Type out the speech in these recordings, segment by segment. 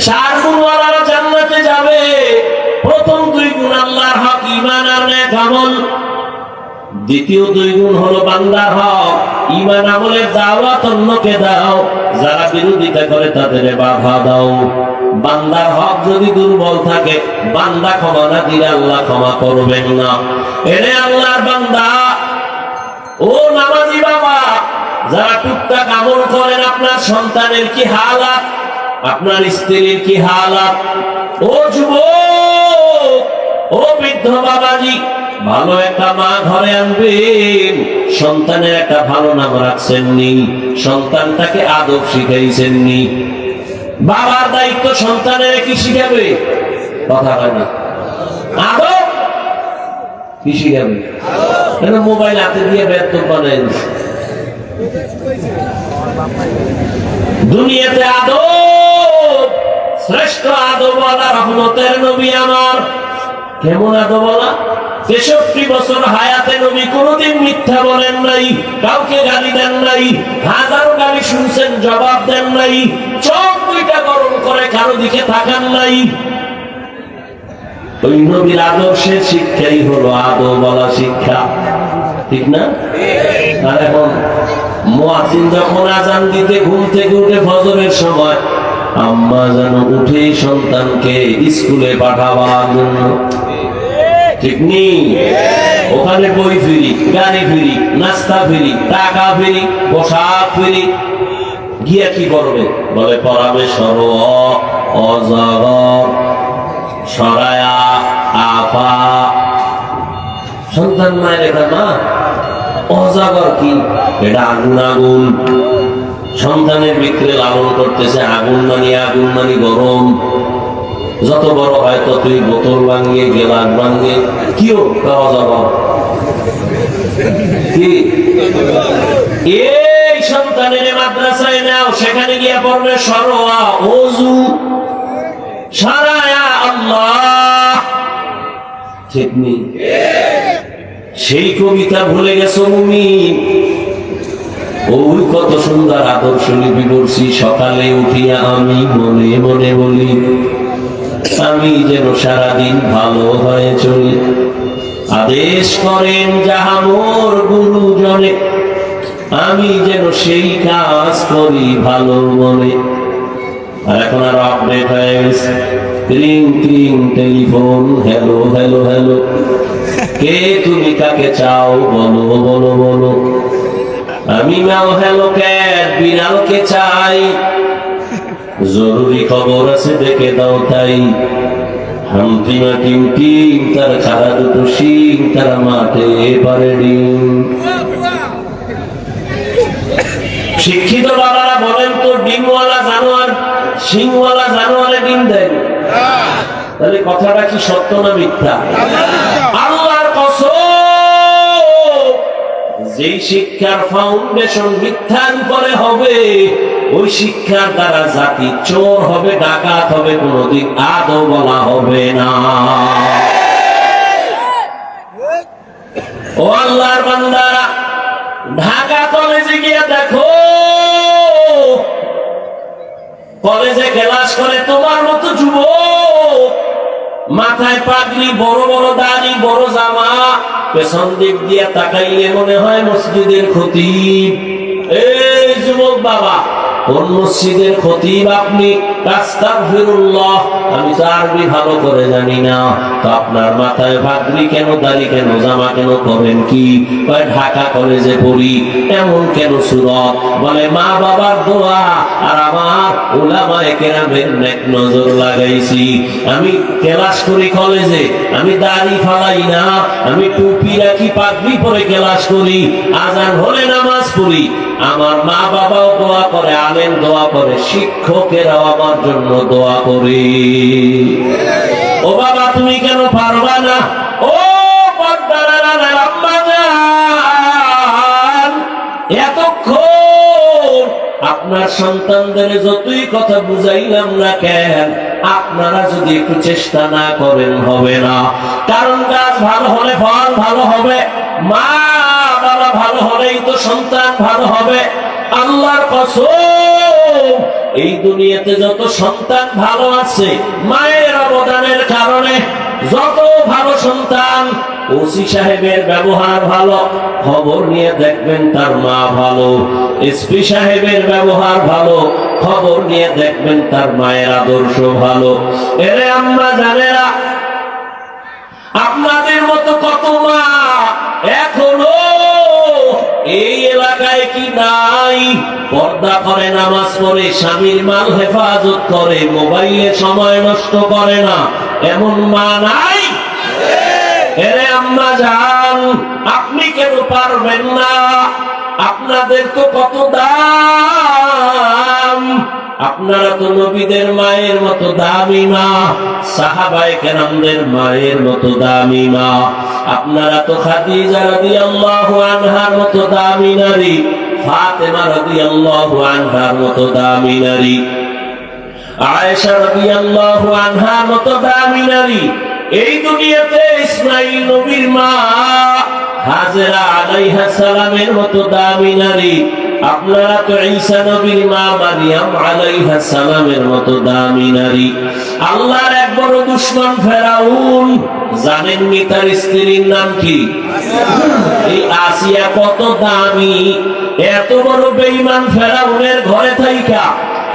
4 গুণওয়ালারা জান্নাতে যাবে। প্রথম 2 গুণ আল্লাহর হক, ঈমান আর নেক আমল। দ্বিতীয় 2 গুণ হলো বান্দার হক, ঈমান আমলের দাওয়াত অন্যকে দাও, যারা বিরোধিতা করে তাদের বাধা দাও। বান্দার হক যদি দুর্বল থাকে, বান্দা ক্ষমা না দিলে আল্লাহ ক্ষমা করবেন না। এরে আল্লাহর বান্দা, ও নামাজি বাবা, যারা টুকটাক আমল করেন, আপনার সন্তানের কি হালাত, আপনার স্ত্রীর কি হালাত? ও যুবক, ও বৃদ্ধ বাবাজি, ভালো একটা মা ঘরে আনবেন। সন্তানের একটা ভালো নাম রাখছেননি, সন্তানটাকে আদব শিখাইছেননি। বাবার দায়িত্ব সন্তানের কি শিখাবে? কথা হয় না, আদব কি শিখাবে? মোবাইল হাতে দিয়ে ব্যর্থ বানাই। দুনিয়াতে আদব, শ্রেষ্ঠ আদবওয়ালা রহমতের নবী আমার। কেমন আদবওয়ালা? 63 বছর হায়াতে নবী কোনদিন মিথ্যা বলেন নাই, কাউকে গালি দেন নাই, হাজারো গালি শুনছেন, জবাব দেন নাই, চোখ দুইটা গরম করে কারো দিকে তাকান নাই। ওই নবীর আদর্শের শিক্ষাই হলো আদবওয়ালা শিক্ষা, ঠিক না? আর এখন মুয়াজ্জিন যখন আযান দিতে ঘুম থেকে উঠে ফজরের সময়, আম্মা যেন উঠে সন্তানকে স্কুলে পাঠাবার জন্য, ঠিক নেই? ওখানে বই ফ্রি, গাড়ি ফ্রি, নাস্তা ফ্রি, টাকা ফ্রি, পোশাক ফ্রি। গিয়া কি করবে? বলে পড়াবে সর অজগর সরায়া আপা। সন্তান মায়ের এটা মা, অজগর কি? এটা আগুন। আগুন সন্তানের ভিতরে লালন করতেছে। আগুন মানি গরম। যত বড় হয় ততই বোতল ভাঙিয়ে, গেলাস ভাঙিয়ে। কিও অজগর কি? এই সন্তানের মাদ্রাসায় নাও, সেখানে গিয়া পড়বে সরোয়া ওযু সারায়া আল্লাহ, ঠিক নেই? সেই কবিতা ভুলে গেছো মুমিন? ওই কত সুন্দর আদর্শ লিপি পড়ছি। সকালে উঠিয়া আমি মনে মনে বলি, আমি যেন সারাদিন ভালো হয়ে চলি। আদেশ করেন যাহা মোর গুরুজনে, আমি যেন সেই কাজ করি ভালো মনে। আর এখন আর আপডেট হয়ে গেছে, রিং টিং টেলিফোন, হ্যালো হ্যালো হ্যালো, কে তুমি কাকে চাও বলো বলো বলো। আমি নাও হ্যালো ক্যাট, বিড়ালকে চাই, জরুরি খবর আছে দেখে দাও তাই। হামটিমা টিম টিম, তার খাড়া দুটো শিং, তারা মাঠে পারে ডিম। শিক্ষিত বাবারা বলেন তো, ডিমওয়ালা জানোয়ার শিংওয়ালা জানোয়ারে ডিম দেয়? তাহলে কথাটা কি সত্য না মিথ্যা? আল্লাহর কসম, যেই শিক্ষার ফাউন্ডেশন মিথ্যার উপরে হবে, ওই শিক্ষার দ্বারা জাতি চোর হবে, ডাকাত হবে, কোনদিন আদব বলা হবে না। ও আল্লাহর বান্দারা, ঢাকা কলেজে গিয়ে দেখো, কলেজে ক্লাস করে তোমার মতো যুবক, মাথায় পাগড়ি, বড় বড় দাড়ি, বড় জামা, পেছন দিক দিয়ে তাকাইলে মনে হয় মসজিদের খতিব। এই যুবক বাবা, কোন মসজিদের খতিব আপনি? আস্তাগফিরুল্লাহ, আমি তো আরবি ভালো করে জানি না। তো আপনার মাথায় পাগড়ি কেন, দাড়ি কেন, জামা কেন, করেন কি? ঢাকা কলেজে পড়ি। এমন কেন সুরত? বলে মা বাবার দোয়া আর আমার উলামায়ে কেরামের নেক নজর লাগাইছি। আমি ক্লাস করি কলেজে, আমি দাড়ি ফালাই না, আমি টুপি রাখি, পাগড়ি পরে ক্লাস করি, আজান হলে নামাজ পড়ি। আমার মা বাবাও দোয়া করে, আলেম দোয়া করে, শিক্ষকেরাও আমার জন্য দোয়া করে। ও বাবা, তুমি কেন পারবা না? ও এতক্ষণ আপনার সন্তানদের যতই কথা বুঝাইলাম না কেন, আপনারা যদি একটু চেষ্টা না করেন হবে না। কারণ গাছ ভালো হলে ফল ভালো হবে, মা বাবা ভালো হলেই তো সন্তান ভালো হবে। আল্লাহর কসম, এই দুনিয়াতে যত সন্তান ভালো আছে মায়ের অবদানের কারণে। যত ভালো সন্তান, ওসি সাহেবের ব্যবহার ভালো, খবর নিয়ে দেখবেন তার মা ভালো। এসপি সাহেবের ব্যবহার ভালো, খবর নিয়ে দেখবেন তার মায়ের আদর্শ ভালো। এরে আম্মা জানেরা, আপনাদের মতো কত মা এখনো এই এলাকায় কি নাই? পর্দা করে, নামাজ পড়ে, স্বামীর মাল হেফাজত করে, মোবাইলে সময় নষ্ট করে না, এমন মা নাই? এরে আম্মা জান, আপনি কেন পারবেন না? আপনাদের তো কত দাম। আপনারা তো নবীদের মায়ের মতো দামি মা, সাহাবায়ে কেরামদের মায়ের মতো দামি মা। আপনারা তো খাদিজা রাদিয়াল্লাহু আনহার মতো দামি নারী, ফাতেমা রাদিয়াল্লাহু আনহার মতো দামি নারী, আয়েশা রাদিয়াল্লাহু আনহার মতো দামি নারী। এই দুনিয়াতে ইসমাঈল নবীর মা হাজেরা আলাইহিস সালামের মতো দামি নারী। আপনারা তো ঈসা নবীর মা মারিয়াম আলাইহিস সালামের মতো দামি নারী। আল্লাহর এক বড় দুশমন ফেরাউন, জানেননি তার স্ত্রীর নাম কি? এই আসিয়া কত দামি। এত বড় বেঈমান ফেরাউনের ঘরে থাইকা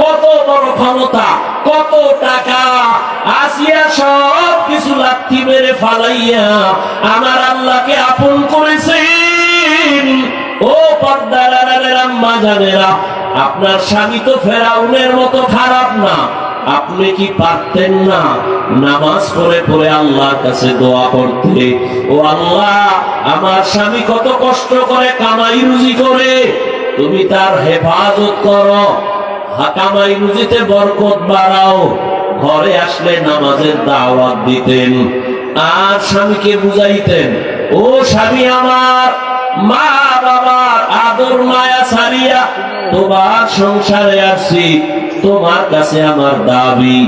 কত বড় ক্ষমতা, কত টাকা। আসিয়া সব কিছু লাথি মেরে ফালাইয়া আমার আল্লাহকে আপন করেছেন। ও পর্দার আড়ালের আম্মা জানেরা, আপনার স্বামী তো ফেরাউনের মতো খারাপ না। আপনি কি পারতেন না নামাজ পড়ে পড়ে আল্লাহর কাছে দোয়া করতে? ও আল্লাহ, আমার স্বামী কত কষ্ট করে কামাই রুজি করে, তুমি তার হেফাজত করো, কামাই রুজিতে বরকত বাড়াও। ঘরে আসলে নামাজের দাওয়াত দিতেন আর স্বামীকে বুঝাইতেন, ও স্বামী আমার, মা বাবার আদর মায়া ছাড়িয়া তোমার সংসারে আসছি, তোমার কাছে আমার দাবি,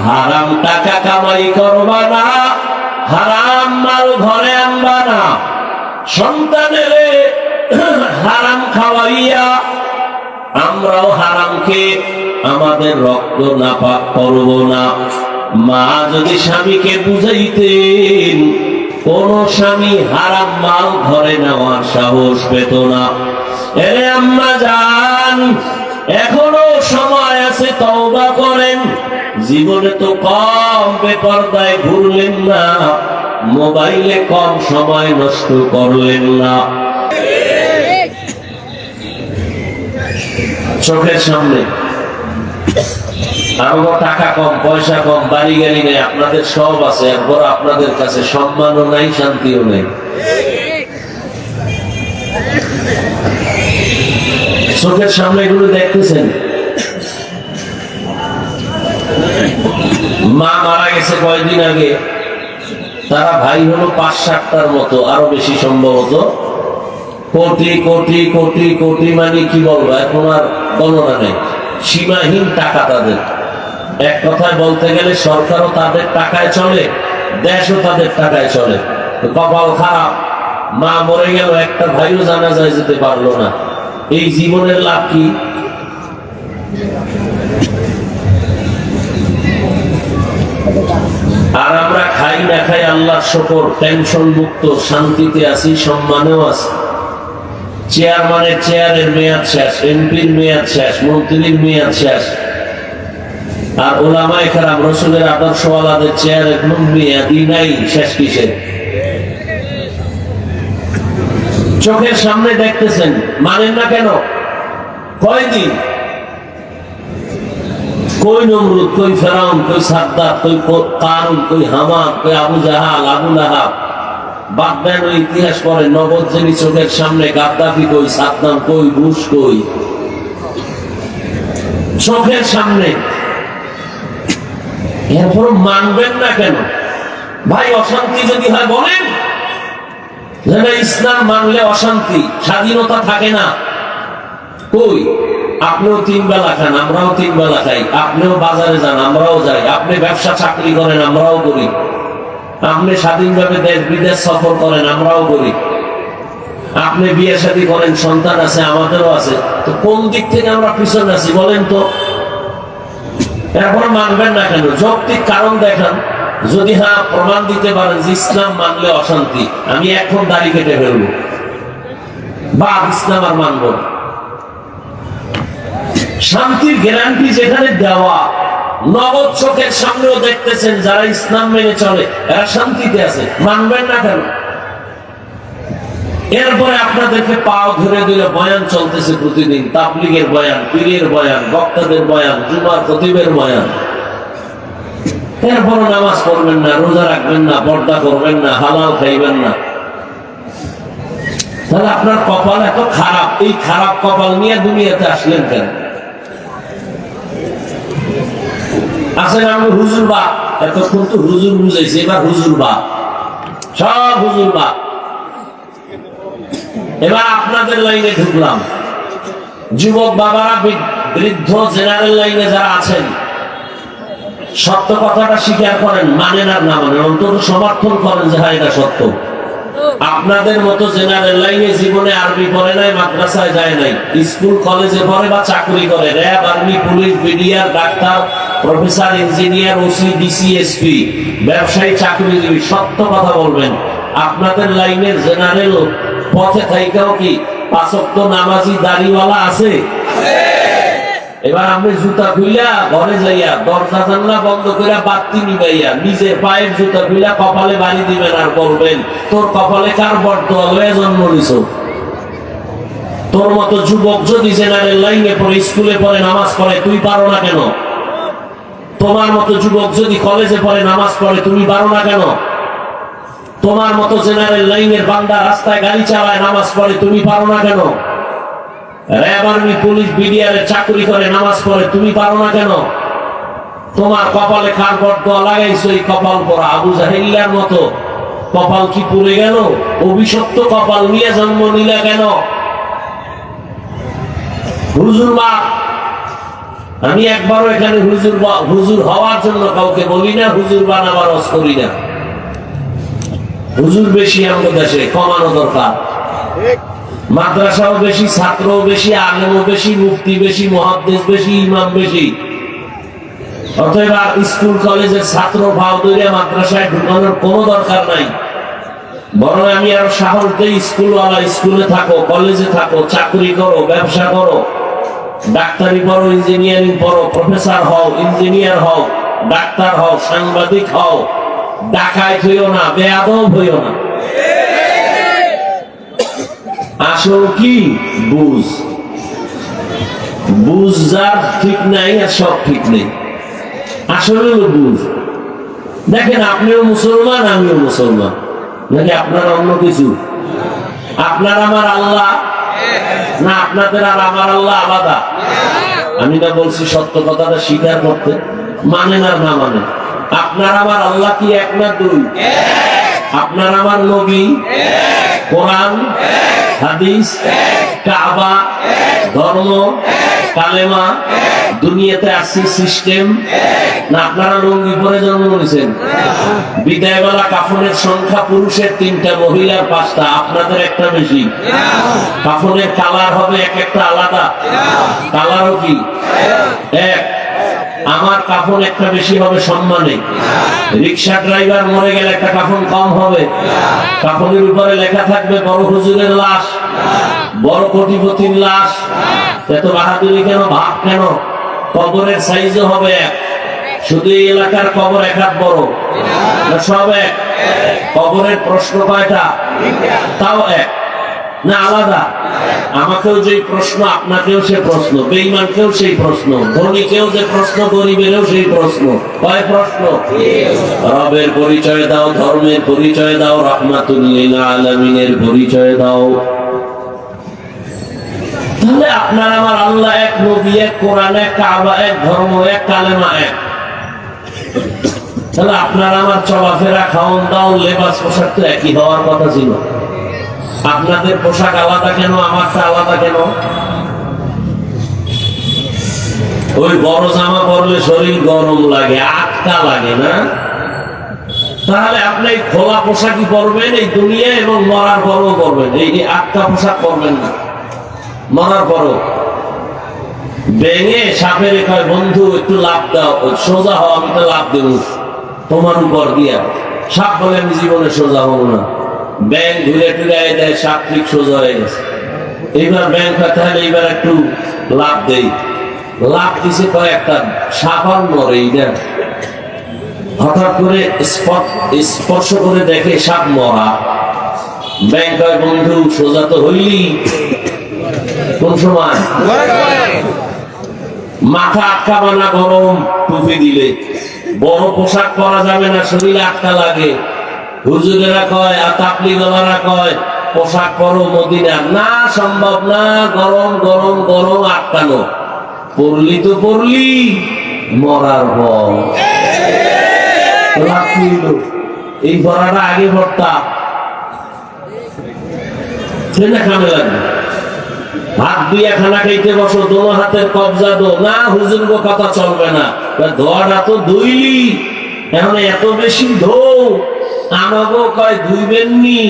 হারাম টাকা কামাই করবা না, হারাম মাল ঘরে আনবা না, সন্তানের হারাম খাওয়াইয়া আমরাও হারামকে আমাদের রক্ত নাপাক করব না। মা যদি স্বামীকে বুঝাইতেন, কোন স্বামী হারাম মাল ঘরে নেওয়ার সাহস পেত না। এরে আম্মা জান, এখনো সময় আছে, তওবা করেন। জীবনে তো কম বেপরদায় ঘুরলেন না, মোবাইলে কম সময় নষ্ট করলেন না। চোখের সামনে আরো টাকা কম, পয়সা কম, বাড়ি গাড়ি নেই, আপনাদের সব আছে, একবার আপনাদের কাছে সম্মানও নাই, শান্তিও নেই। চোখের সামনে এগুলো দেখতেছেন। মা মারা গেছে কয়েকদিন আগে, তারা ভাই হলো 5-7টার মতো, আরো বেশি সম্ভবত। কোটি কোটি কোটি কোটি মানে কি বলবো, এখন আর গণনা নেই, সীমাহীন টাকা তাদের। এক কথায় বলতে গেলে সরকারও তাদের টাকায় চলে, দেশও তাদের টাকায় চলে। কপাল খারাপ, মা মরে গেল, একটা ভাইও জানাজায় যেতে পারলো না। এই জীবনের লাভ কি? আর আমরা খাই না খাই আল্লাহর শুকর, টেনশন মুক্ত, শান্তিতে আছি, সম্মানেও আছি। চেয়ারম্যানের চেয়ারের মেয়াদ শেষ, এমপির মেয়াদ শেষ, মন্ত্রীর মেয়াদ শেষ, আর ওলামায়ে কেরাম রাসূলের আদর্শওয়ালাদের চেয়ারের কোন মেয়াদই নাই, শেষ কিসের? চোখের সামনে দেখতেছেন, মানেন না কেন? কয়দিন? কই নমরুদ, কই ফেরাউন, কই সাদ্দাত, কই কারুন, কই হামান, কই আবু জাহাল, আবু লাহাব। বাদ দেন ওই ইতিহাস পড়ে, নগদ যিনি চোখের সামনে, গাদ্দাফি কই, সাদ্দাম কই, বুশ কই, চোখের সামনে। এরপর মানবেন না কেন? ভাই অশান্তি যদি হয় বলেন, ইসলাম মানলে অশান্তি, স্বাধীনতা থাকে না। কই? আপনিও 3 বেলা খান, আমরাও 3 বেলা খাই, আপনিও বাজারে যান, আমরাও যাই, আপনি ব্যবসা চাকরি করেন, আমরাও করি, আপনি স্বাধীনভাবে দেশ বিদেশ সফর করেন, আমরাও করি। আপনি বিয়ে শাদী করেন, সন্তান আছে, আমাদেরও আছে, তো কোন দিক থেকে আমরা পিছনে আছি বলেন তো? এরপর মানবেন না কেন? যৌক্তিক কারণ দেখান। যদি হ্যাঁ প্রমাণ দিতে পারেন যে ইসলাম মানলে অশান্তি, আমি এখন দাড়ি কেটে ফেলবো, বা ইসলাম আর মানবো না। শান্তির গ্যারান্টি যেখানে দেওয়া, নগদ চোখের সামনেও দেখতেছেন যারা ইসলাম মেনে চলে এরা শান্তিতে আছে, মানবেন না কেন? এরপরে আপনাদেরকে পাও ধরে দিলে বয়ান চলতেছে প্রতিদিন, তাবলীগের বয়ান, পীরের বয়ান, বক্তাদের বয়ান, জুমার খতিবের বয়ান। এরপরও নামাজ পড়বেন না, রোজা রাখবেন না, পর্দা করবেন না, হালাল খাইবেন না। তাহলে আপনার কপাল এত খারাপ, এই খারাপ কপাল নিয়ে দুনিয়াতে আসলেন কেন? আসেন আমি হুজুর বা, এতক্ষণ তো হুজুর বুঝাইছি, এবার হুজুর বা, সব হুজুর বা। এবার আপনাদের লাইনে ঢুকলাম। যুবক বাবারা, বৃদ্ধ জেনারেল লাইনে যারা আছেন, সত্য কথাটা স্বীকার করেন, মানেন আর না মানেন, অন্তত সমর্থন করেন যে হ্যাঁ এটা সত্য। আপনাদের মতো জেনারেল লাইনে জীবনে আরবি পড়ে নাই, মাদ্রাসায় যায় নাই, স্কুল কলেজে পড়ে বা চাকরি করে, RAB, army, police, BDR, doctor, professor, engineer, OC, DC, SP, ব্যবসায়ী, চাকরিজীবী, সত্য কথা বলবেন। আপনাদের লাইনের জেনারেল পথে থাইকাও কি 5 ওয়াক্ত নামাজি দাড়িওয়ালা আছে? এবার আপনি জুতা খুইলা ঘরে যাইয়া দরজা জানলা বন্ধ করে বাতি নিবাইয়া নিজে পায়ের জুতা খুইলা কপালে বাড়ি দিবেন আর বলবেন তোর কপালে কার বরদোয়া লয়ে জন্ম নিছো। তোর মতো যুবক যদি জেনারেল লাইনে পড়ে, স্কুলে পড়ে, নামাজ পড়ে, তুই পারো না কেন? তোমার মতো যুবক যদি কলেজে পড়ে, নামাজ পড়ে, তুমি পারো না কেন? তোমার মতো জেনারেল লাইনের বান্দা রাস্তায় গাড়ি চালায়, নামাজ পড়ে, তুমি পারো না কেন? র্যাব, আর্মি, পুলিশ, বিডিআর চাকরি করে, নামাজ পড়ে, তুমি পারো না কেন? তোমার কপালে কার বরদোয়া লাগাইছো? এই কপাল পরা আবু জাহেলের মতো কপাল কি পুড়ে গেল? অভিশপ্ত কপাল নিয়ে জন্ম নিলে কেন? হুজুর বা, আমি একবারও এখানে হুজুর হওয়ার জন্য কাউকে বলি না, হুজুর বানাবার রস করি না। হুজুর বেশি আমাদের দেশে, কমানো দরকার। মাদ্রাসাও বেশি, ছাত্রও বেশি, আলেমও বেশি, মুফতি বেশি, মুহাদ্দিস বেশি, ইমাম বেশি। অতএব স্কুল কলেজের ছাত্র ভাও ধরে মাদ্রাসায় ঢুকানোর কোনো দরকার নাই। বরং আমি আরো সাহস দেই, স্কুলওয়ালা স্কুলে থাকো, কলেজে থাকো, চাকরি করো, ব্যবসা করো, ডাক্তারি পড়ো, ইঞ্জিনিয়ারিং পড়ো, প্রফেসর হও, ইঞ্জিনিয়ার হও, ডাক্তার হও, সাংবাদিক হও, ডাকাইত হইও না, বেয়াদব হইও না। আসল কি? বুঝ। বুঝ যার ঠিক নাই আর সব ঠিক নেই। আসলে হলো বুঝ। দেখেন, আপনিও মুসলমান, আমিও মুসলমান, নাকি আপনার অন্য কিছু? আপনার আমার আল্লাহ না আপনাদের আর আমার আল্লাহ আলাদা? আমি না বলছি সত্য কথাটা স্বীকার করতে, মানেন আর না মানেন। আপনার আমার আল্লাহ কি এক না দুই? আপনার আমার নবী, কোরআন, হাদিস, কাবা, ধর্ম, কালেমা, দুনিয়াতে আসছে সিস্টেম না? আপনারা লুঙ্গি পরে জন্ম নিয়েছেন। বিদায়বেলা কাফনের সংখ্যা পুরুষের 3টা, মহিলার 5টা, আপনাদের একটা বেশি। কাফনের কালার হবে এক একটা আলাদা, কালারও কি এক? আমার কাফন একটা বেশি হবে সম্মানে। রিক্সা ড্রাইভার মরে গেলে একটা কাফন কম হবে। কাফনের উপরে লেখা থাকবে বড় হুজুরের লাশ, বড় কোটিপতির লাশ। এত বাহাদুরি কেন, ভাব কেন? কবরের সাইজও হবে এক। শুধু এই এলাকার কবর এক হাত বড়, সব এক। কবরের প্রশ্ন কয়টা? তাও এক না আলাদা? আমাকেও যে প্রশ্ন, আপনাকেও সে প্রশ্ন, বেঈমানকেও সেই প্রশ্ন, ধনীকেও যে প্রশ্ন, গরিবেরও সেই প্রশ্ন। কয় প্রশ্ন? রবের পরিচয় দাও, ধর্মের পরিচয় দাও, রাহমাতুল লিল আলামিনের পরিচয় দাও। তাহলে আপনার আমার আল্লাহ এক, নবী এক, কোরআন এক, কাবা এক, ধর্ম এক, কালেমা এক। তাহলে আপনার আমার চলাফেরা, খাওন দাওন, লেবাস, পোশাক তো একই হওয়ার কথা ছিল। আপনাদের পোশাক আলাদা কেন, আমারটা আলাদা কেন? ওই বড় জামা পরলে শরীর গরম লাগে, আটকা লাগে না? তাহলে আপনি খোলা পোশাকই পরবেন এই দুনিয়া এবং মরার পরও পরবেন, এই আটকা পোশাক পরবেন না মরার পরও। ব্যাঙে সাপের কয় বন্ধু একটু লাভ দাও, সোজা হও, আমি তো লাভ দেব তোমার উপর দিয়া। সাপ বলে আমি জীবনে সোজা হবো না। ব্যাঙ ঘুরে টুরে দেয়, সাপ ঠিক সোজা হয়ে গেছে। এইবার ব্যাঙ কয় তাহলে এইবার একটু লাভ দেই। লাভ দিছে কয়েকটা, সাপ আর মরে। এইটা হঠাৎ করে স্পর্শ করে দেখে সাপ মরা। ব্যাঙ কয় বন্ধু সোজা তো হইলি, কোন সময় মাথা আটকাবা না, গরম টুপি দিলে বড় পোশাক পরা যাবে না, শরীরে আটকা লাগে। হুজুরেরা কয় আর তাবলীগওয়ালারা কয় পোশাক পরো মদিনা, না সম্ভব না, গরম গরম গরম আটকানো। পড়লি তো পড়লি মরার পর এই পড়াটা আগে পড়তা কামে লাগবে। হাত দিয়ে খানা খাইতে বসো, দোনো হাতের কবজা দো, না হুজুর কথা চলবে না। ধোয়াটা তো ধুইলি, এখন এত বেশি ধো। আমাগো কয় ধুইবেননি,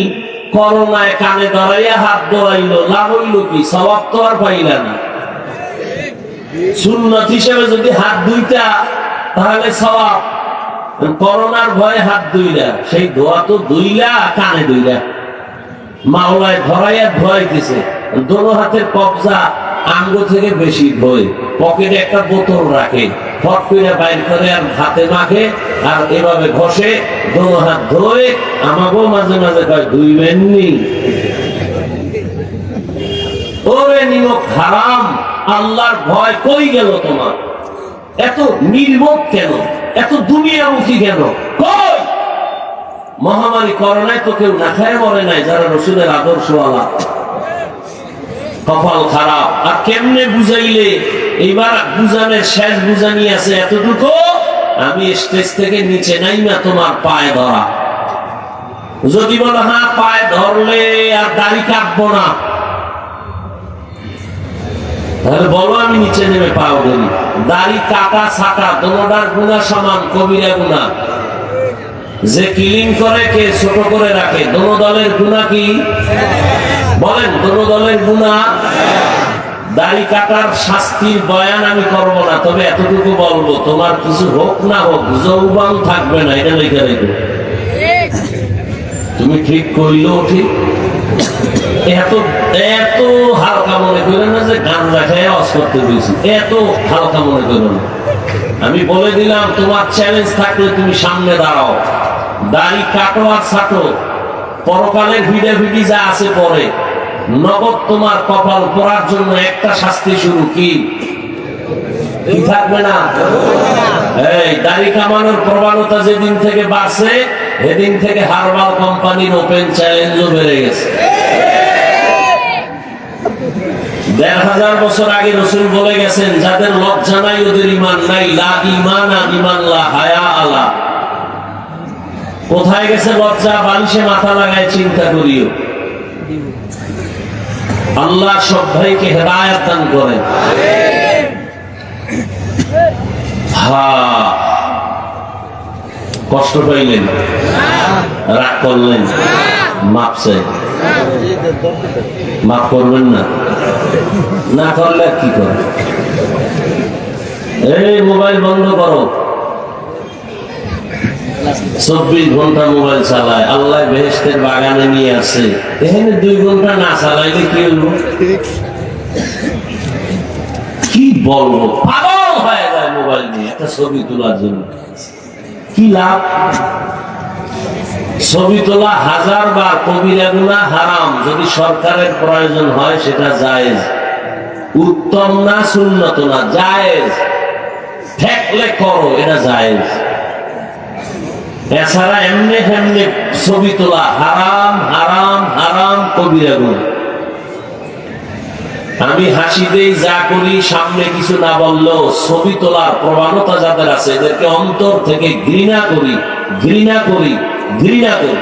করোনায় কানে ধরাইয়া হাত ধরাইলো, লাভ হইল কি? সওয়াব তো আর পাইলা না। সুন্নত হিসেবে যদি হাত ধুইতা তাহলে সওয়াব, করোনার ভয়ে হাত ধুইলা, সেই ধোয়া তো ধুইলা কানে ধুইলা, মাওলায় ধরাইয়া ধোয়াইতেছে। দোনো হাতের কবজা আঙ্গ থেকে বেশি ধোয়, পকেটে একটা বোতল রাখে, ফট করে বাইর করে আর হাতে মাখে আর এভাবে ঘষে, দোনো হাত ধোয়। আমাকেও মাঝে মাঝে কয় ধুইবেননি। ওরে নিমক হারাম, আল্লাহর ভয় কই গেল তোমার? এত নির্বোধ কেন? এত দুনিয়ামুখী কেন? কই মহামারী করোনায় তো কেউ না খায় মরে নাই, যারা রসুলের আদর্শওয়ালা। কপাল খারাপ। আর কেমনে বুঝাইলে? এইবার বুঝানোর শেষ বুঝানি আছে এতটুকু, আমি স্টেজ থেকে নিচে নাই না তোমার পায়ে ধরা। যদি বলো হ্যাঁ পায়ে ধরলে আর দাড়ি কাটবো না, তাহলে বলো আমি নিচে নেমে পাও ধরি। দাড়ি কাটা ছাটা দোনোটার গুণা সমান, কবিরা গুণা। যে ক্লিন করে কে ছোট করে রাখে, দোনো দলের গুণা কি বলেন? দোনো দলের গুণা। দাড়ি কাটার শাস্তির বয়ান আমি করবো না, তবে এতটুকু বলবো, তোমার কিছু হোক না হোক যৌবন থাকবে না, এটা লিখে রেখো। তুমি ঠিক কইলেও ঠিক। এত এত হালকা মনে করো না যে গান রাখায় অস করতে দিয়েছি, এত হালকা মনে করো না। আমি বলে দিলাম তোমার চ্যালেঞ্জ থাকলে তুমি সামনে দাঁড়াও, দাড়ি কাটো আর ছাটো, পরকালের ভিডাভিডি যা আছে পরে, নগদ তোমার কপাল পড়ার জন্য একটা শাস্তি শুরু। কি থাকবে না? এই দাড়ি কামানোর প্রবণতা যেদিন থেকে বাড়ছে, সেদিন থেকে হারবাল কোম্পানির ওপেন চ্যালেঞ্জও বেড়ে গেছে। ১৫০০ বছর আগে রাসূল বলে গেছেন, যাদের লজ্জা নাই ওদের ঈমান নাই। লা ঈমানা লিমান লা হায়া আলা। কোথায় গেছে লজ্জা? বালিশে মাথা লাগায় চিন্তা করিও। আল্লাহ সব ভাইকে হেদায়েত দান করেন। হ্যাঁ, কষ্ট পাইলেন, রাগ করলেন, মাপ চাই, মাফ করবেন না? না করলে কি করে? এই মোবাইল বন্ধ করো। ২৪ ঘন্টা মোবাইল চালায়, আল্লাহ বেহেশতের বাগানে নিয়ে আসে, এখানে ২ ঘন্টা না চালাইলে কি হলো? কি বলবো, পাগল হয়ে যায় মোবাইল নিয়ে একটা ছবি তোলার জন্য। কি লাভ? ছবি তোলা ১০০০ বার কবিরা গুনাহ, হারাম। যদি সরকারের প্রয়োজন হয় সেটা জায়েজ, উত্তম না, সুন্নত না, জায়েজ। থাকলে করো, এটা জায়েজ। এছাড়া এমনি এমনি ছবি তোলা হারাম, হারাম, হারাম, কবিরা গুনাহ। আমি হাসি দেই, যা করি, সামনে কিছু না বললেও ছবি তোলার প্রবণতা যাদের আছে এদেরকে অন্তর থেকে ঘৃণা করি, ঘৃণা করি, ঘৃণা করি।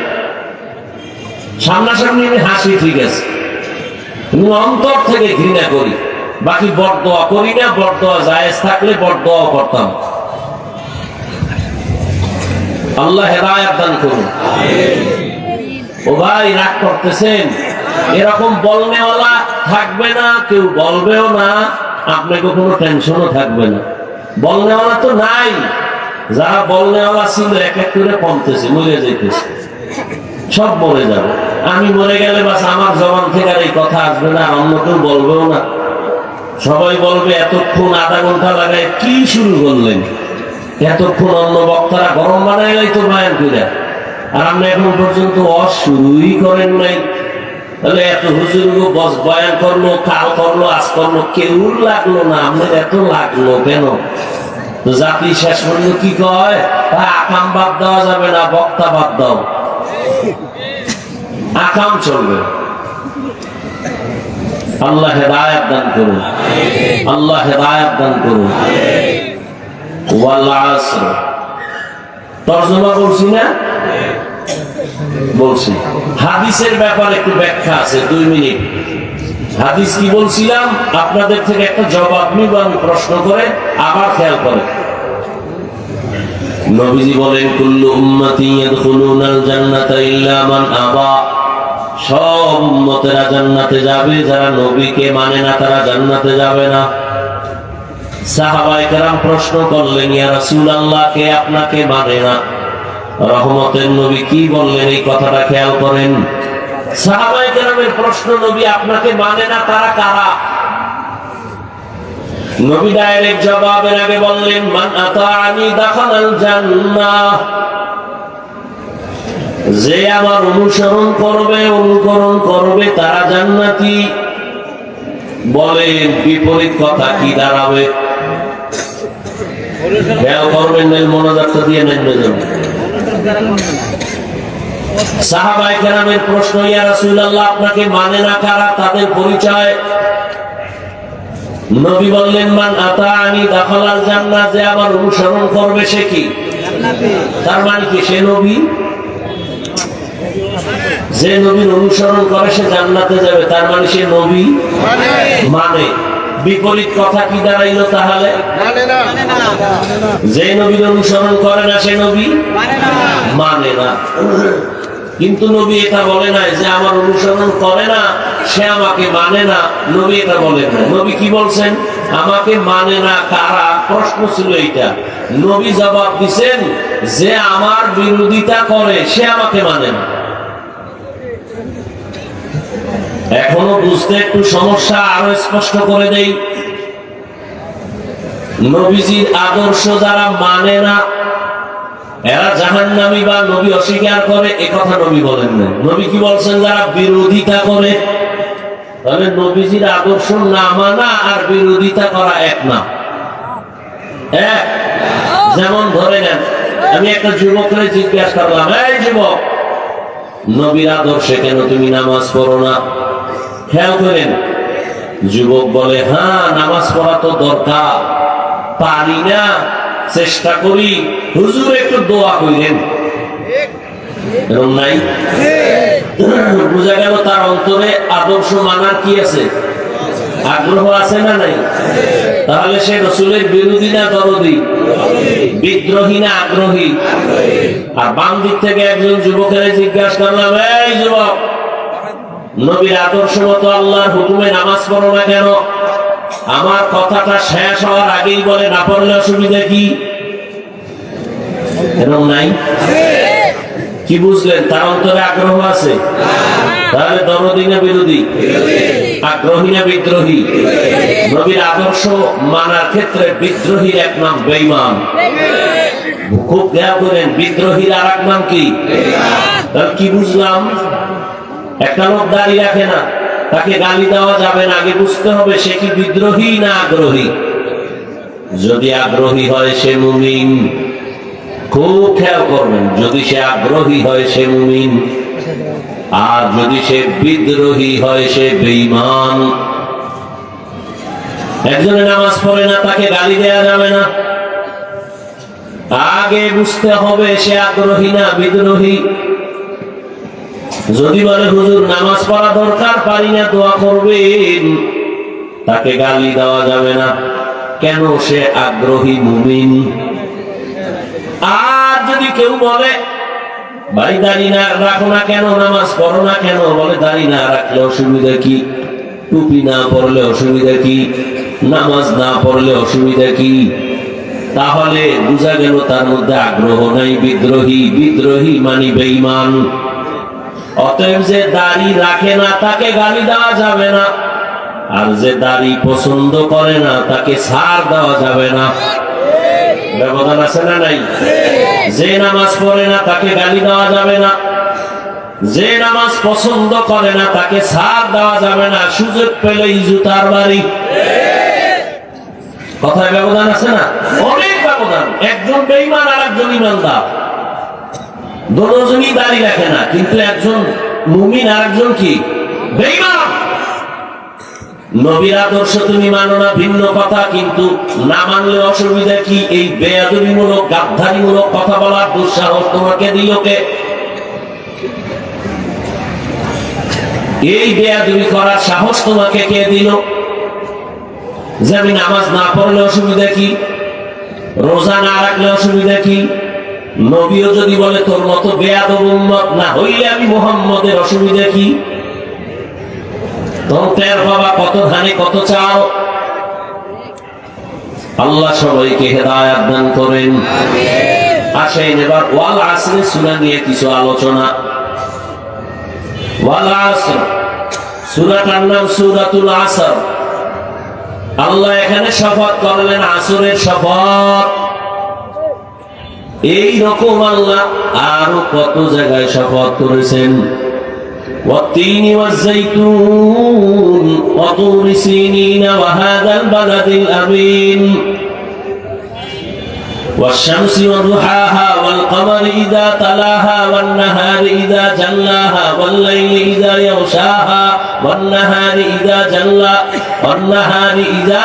সামনাসামনি আমি হাসি, ঠিক আছে, অন্তর থেকে ঘৃণা করি। বাকি বরদোয়া করি না, বরদোয়া জায়েজ থাকলে বরদোয়া করতাম। আল্লাহ হেদায়েত দান করুন। ও ভাই, রাগ করতেছেন? এরকম বলনেওয়ালা থাকবে না, কেউ বলবেও না, আপনাকে কোনো টেনশনও থাকবে না। বলনেওয়ালা তো নাই, যারা বলনেওয়ালা ছিল এক এক করে কমতেছে, মরে যেতেছে, সব মরে যাবে। আমি মরে গেলে বাস আমার জবান থেকে আর এই কথা আসবে না, আর অন্য কেউ বলবেও না। সবাই বলবে এতক্ষণ আধা ঘন্টা লাগায় কি শুরু করলেন, এতক্ষণ অন্য বক্তারা গরম বানাই তো বয়ান করে, আর আপনি এখন পর্যন্ত শুরুই করেন নাই। তাহলে এত হুজুর বয়ান করলো, কাল করলো, আজ করলো, কেউ লাগলো না, আমাদের এত লাগলো কেন? জাতি শেষ পর্যন্ত কি কয়, আকাম বাদ দেওয়া যাবে না, বক্তা বাদ দাও, আকাম চলবে। আল্লাহ হেদায়েত দান করুন, আল্লাহ হেদায়েত দান করুন। ওয়াল আসর তরজমা বলছি না? বলছি। হাদিসের ব্যাপারে একটু ব্যাখ্যা আছে, 2 মিনিট। হাদিস কি বলছিলাম? আপনাদের থেকে একটা জবাব নিব আমি প্রশ্ন করে, আবার খেয়াল করে। নবীজি বলেন, কুল্লু উম্মতি ইয়াদখুলুনাল জান্নাতা ইল্লা মান আবা। সব উম্মতেরা জান্নাতে যাবে, যারা নবীকে মানে না তারা জান্নাতে যাবে না। সাহাবায়ে কেরাম প্রশ্ন করলেন, ইয়া রাসূলুল্লাহ, কে আপনাকে মানে না? রহমতের নবী কি বললেন এই কথাটা খেয়াল করেন। সাহাবায়ে কেরামের প্রশ্ন, নবী আপনাকে মানে না তারা কারা? নবী ডাইরেক্ট জবাবের আগে বললেন, মান আতাআনি দাখালাল জান্নাহ। যে আমার অনুসরণ করবে, অনুকরণ করবে, তারা জান্নাতি। বলেন বিপরীত কথা কি দাঁড়াবে? খেয়াল করবেন, মনোযোগ দিয়ে নেন। সাহাবায়ে কেরামের প্রশ্ন, ইয়া রাসূলুল্লাহ, আপনাকে মানে না কারা? তাদের পরিচয়। নবী বললেন, মান আতাআনি দাখালাল জান্নাহ। যে আমার অনুসরণ করবে সে কি? তার মানে কি? সে নবী। যে নবীর অনুসরণ করে সে জান্নাতে যাবে, তার মানে সে নবী মানে। বিপরীত কথা কি দাঁড়াইলো তাহলে? যে নবীর অনুসরণ করে না সে নবী মানে না। কিন্তু নবী এটা বলে নাই যে আমার অনুসরণ করে না সে আমাকে মানে না। নবী এটা বলেন না। নবী কি বলছেন? আমাকে মানে না কারা? প্রশ্ন ছিল এইটা। নবী জবাব দিছেন, যে আমার বিরোধিতা করে সে আমাকে মানে না। এখনো বুঝতে একটু সমস্যা, আরো স্পষ্ট করে দেই। নবীজির আদর্শ যারা মানে না এরা জাহান্নামী বা নবী অস্বীকার করে, এ কথা নবী বলেন না। নবী কি বলছেন? যারা বিরোধিতা করে। তাহলে নবীজির আদর্শ না মানা আর বিরোধিতা করা এক না। এক। যেমন ধরে নেন, আমি একটা যুবককে জিজ্ঞাসা করলাম, এই যুবক, নবীর আদর্শে কেন তুমি নামাজ পড়ো না? খেয়াল করেন, যুবক বলে, হ্যাঁ নামাজ পড়া তো দরকার, পারি না, চেষ্টা করি, হুজুর একটু দোয়া করেন। এরকম নাই? বুঝা গেল তার অন্তরে আদর্শ মানার কি আছে? আগ্রহ আছে না নাই? তাহলে সে রাসূলের বিরোধী না দরদি? বিদ্রোহী না আগ্রহী? আর বাম দিক থেকে একজন যুবকের জিজ্ঞাসা করলাম, এই যুবক, নবীর আদর্শ মতো আল্লাহর হুকুমে নামাজ পড়ো না কেন? আমার কথাটা শেষ হওয়ার আগেই বলে, না পড়লে অসুবিধা কি? এরকম নাই? কি বুঝলেন? তার অন্তরে আগ্রহ আছে। তাহলে দরদি না বিরোধী? আগ্রহী না বিদ্রোহী? নবীর আদর্শ মানার ক্ষেত্রে বিদ্রোহীর এক নাম বেঈমান। খুব খেয়াল করেন, বিদ্রোহীর আর এক নাম কি? তাহলে কি বুঝলাম? একটা লোক দাঁড়িয়ে রাখে না, তাকে গালি দেওয়া যাবে না। আগে বুঝতে হবে সে কি বিদ্রোহী না আগ্রহী। যদি আগ্রহী হয় সে মুমিন। খুব খেয়াল করবেন, যদি সে আগ্রহী হয় সে মুমিন, আর যদি সে বিদ্রোহী হয় সে বেঈমান। একজনে নামাজ পড়ে না, তাকে গালি দেওয়া যাবে না। আগে বুঝতে হবে সে আগ্রহী না বিদ্রোহী। যদি বলে হুজুর নামাজ পড়া দরকার, পারি না, দোয়া করবেন, তাকে গালি দেওয়া যাবে না। কেন? সে আগ্রহী মুমিন। আর যদি যদি কেউ বলে ভাই দাড়ি না রাখো না কেন, নামাজ পড়ো না কেন, বলে দাড়ি না রাখলে অসুবিধা কি, টুপি না পড়লে অসুবিধা কি, নামাজ না পড়লে অসুবিধা কি, তাহলে বুঝা গেল তার মধ্যে আগ্রহ নাই, বিদ্রোহী। বিদ্রোহী মানি বেঈমান। অতএব যে দাড়ি রাখে না তাকে গালি দেওয়া যাবে না, আর যে দাড়ি পছন্দ করে না তাকে ছাড় দেওয়া যাবে না। ব্যবধান আছে না নাই? যে নামাজ পড়ে না তাকে গালি দেওয়া যাবে না, যে নামাজ পছন্দ করে না তাকে ছাড় দেওয়া যাবে না। সুযোগ পেলেই জুতার বাড়ি। কথায় ব্যবধান আছে না? অনেক ব্যবধান। একজন বেঈমান আর একজন ইমানদার, দুজনই দাড়ি রাখে না, কিন্তু একজন মুমিন আর একজন কি বেঈমান। নবীর আদর্শ তুমি মানো না ভিন্ন কথা, কিন্তু না মানলে অসুবিধা কি? এই বেয়াদবিমূলক গাদ্দারিমূলক কথা বলার দুঃসাহস তোমাকে দিল কে? এই বেয়াদবি করার সাহস তোমাকে কে দিল? যে আমি নামাজ না পড়লে অসুবিধা কি, রোজা না রাখলে অসুবিধা কি? নবীও যদি বলে তোর মতো বেয়াদব উম্মত না হইলে আমি মুহাম্মদের অসুবিধা কি? টের বাবা কত ধানে কত চাও। আল্লাহ সবাইকে হেদায়েত দান করেন। আসেন এবার ওয়াল আসরে সূরা নিয়ে কিছু আলোচনা। ওয়াল আসর সূরাটার নাম সূরাতুল আসর। আল্লাহ এখানে শপথ করলেন আসরের শপথ। এই রকম আল্লাহ আরো কত জায়গায় শপথ করেছেন। والتين والزيتون وطور سينين وهذا البلد الأمين والشمس وضحاها والقمر إذا تلاها والنهار إذا جلاها والليل إذا يغشاها والنهار إذا جلا والنهار إذا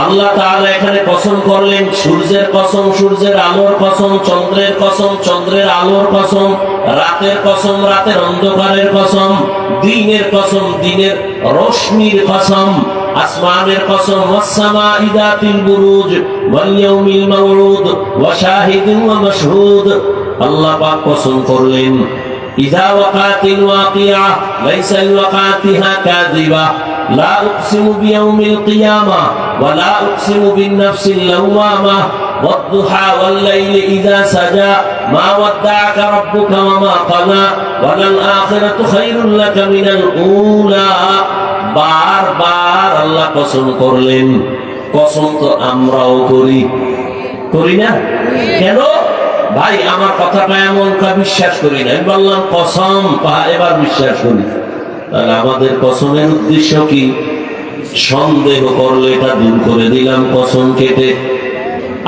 আল্লাহ তাআলা এখানে কসম করলেন, সূর্যের কসম, সূর্যের আলোর কসম, চন্দ্রের কসম, চন্দ্রের আলোর কসম, রাতের কসম, রাতের অন্ধকারের কসম, দিনের কসম, দিনের রোশনির কসম, আসমানের কসম, ওয়াস-সামা'i যাতিল বুরুজ ওয়াল ইয়াউমিল মাউউদ ওয়া শাহিদিন ওয়া মাশহুদ। আল্লাহ পাক কসম করলেন, ইযা ওয়াকাতিল ওয়াকিআ লাইসা লিওয়াকাতিহা কাযিবা لا أقسم بيوم القيامة ولا أقسم بالنفس اللوامة والضحى والليل إذا سجى ما ودعك ربك وما قلى وللآخرة خير لك من الأولى। বার বার আল্লাহ কসম করলেন। কসম তো আমরাও করি না কেন? ভাই আমার কথাটা এমন বিশ্বাস করি না, আমি বললাম কসম, এবার বিশ্বাস করি। তাহলে আমাদের কসমের উদ্দেশ্য কি? সন্দেহ করলে এটা দূর করে দিলাম কসম কেটে।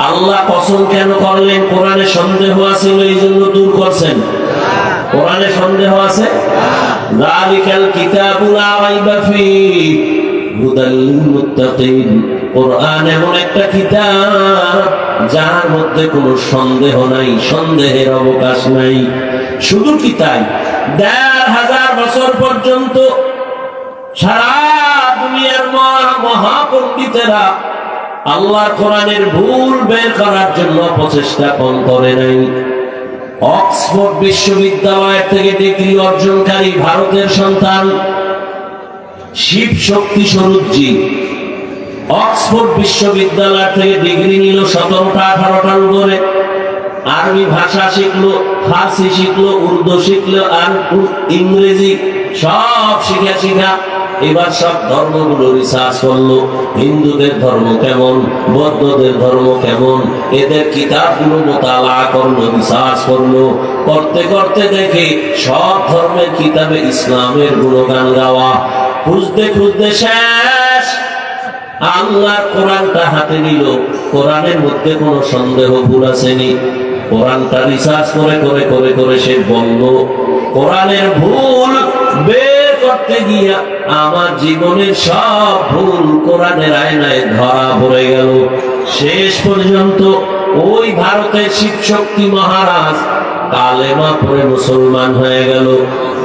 আল্লাহ কসম কেন করলেন? কোরআনে সন্দেহ আছে এই জন্য দূর করছেন। কোরআনে সন্দেহ আছে, যালিকাল কিতাবু লা রাইবা ফীহি হুদাল লিল মুত্তাকিন। কোরআন এমন একটা কিতাব যার মধ্যে কোনো সন্দেহ নাই, সন্দেহের অবকাশ নাই। শুধু কি তাই, ১,৫০০ বছর পর্যন্ত সারা দুনিয়ার মহাপণ্ডিতেরা আল্লাহর কোরআনের ভুল বের করার জন্য প্রচেষ্টা কম করে নাই। অক্সফোর্ড বিশ্ববিদ্যালয়ের থেকে ডিগ্রি অর্জনকারী ভারতের সন্তান শিব শক্তি স্বরূপজি অক্সফোর্ড বিশ্ববিদ্যালয় থেকে ডিগ্রি নিল ১৭টা 18টার উপরে। আরবি ভাষা শিখলো, ফার্সি শিখলো, উর্দু শিখলো, আর ইংরেজি সব শিখা এবার সব ধর্মগুলো রিসার্চ করলো। হিন্দুদের ধর্ম কেমন, বৌদ্ধদের ধর্ম কেমন, এদের কিতাবগুলো মোতালা করলো, রিসার্চ করলো। করতে করতে দেখে সব ধর্মের কিতাবে ইসলামের গুণগান গাওয়া। খুঁজতে খুঁজতে শেষ আল্লাহর কোরআনটা হাতে নিল। কোরআনের মধ্যে কোনো সন্দেহ ভুল আসেনি। কোরআনটা রিসার্চ করে করে করে করে সে বলল, কোরআনের ভুল বের করতে গিয়া আমার জীবনের সব ভুল কোরআনের আয়নায় ধরা পড়ে গেল। শেষ পর্যন্ত ওই ভারতের শিবশক্তি মহারাজ কালেমা পড়ে মুসলমান হয়ে গেল।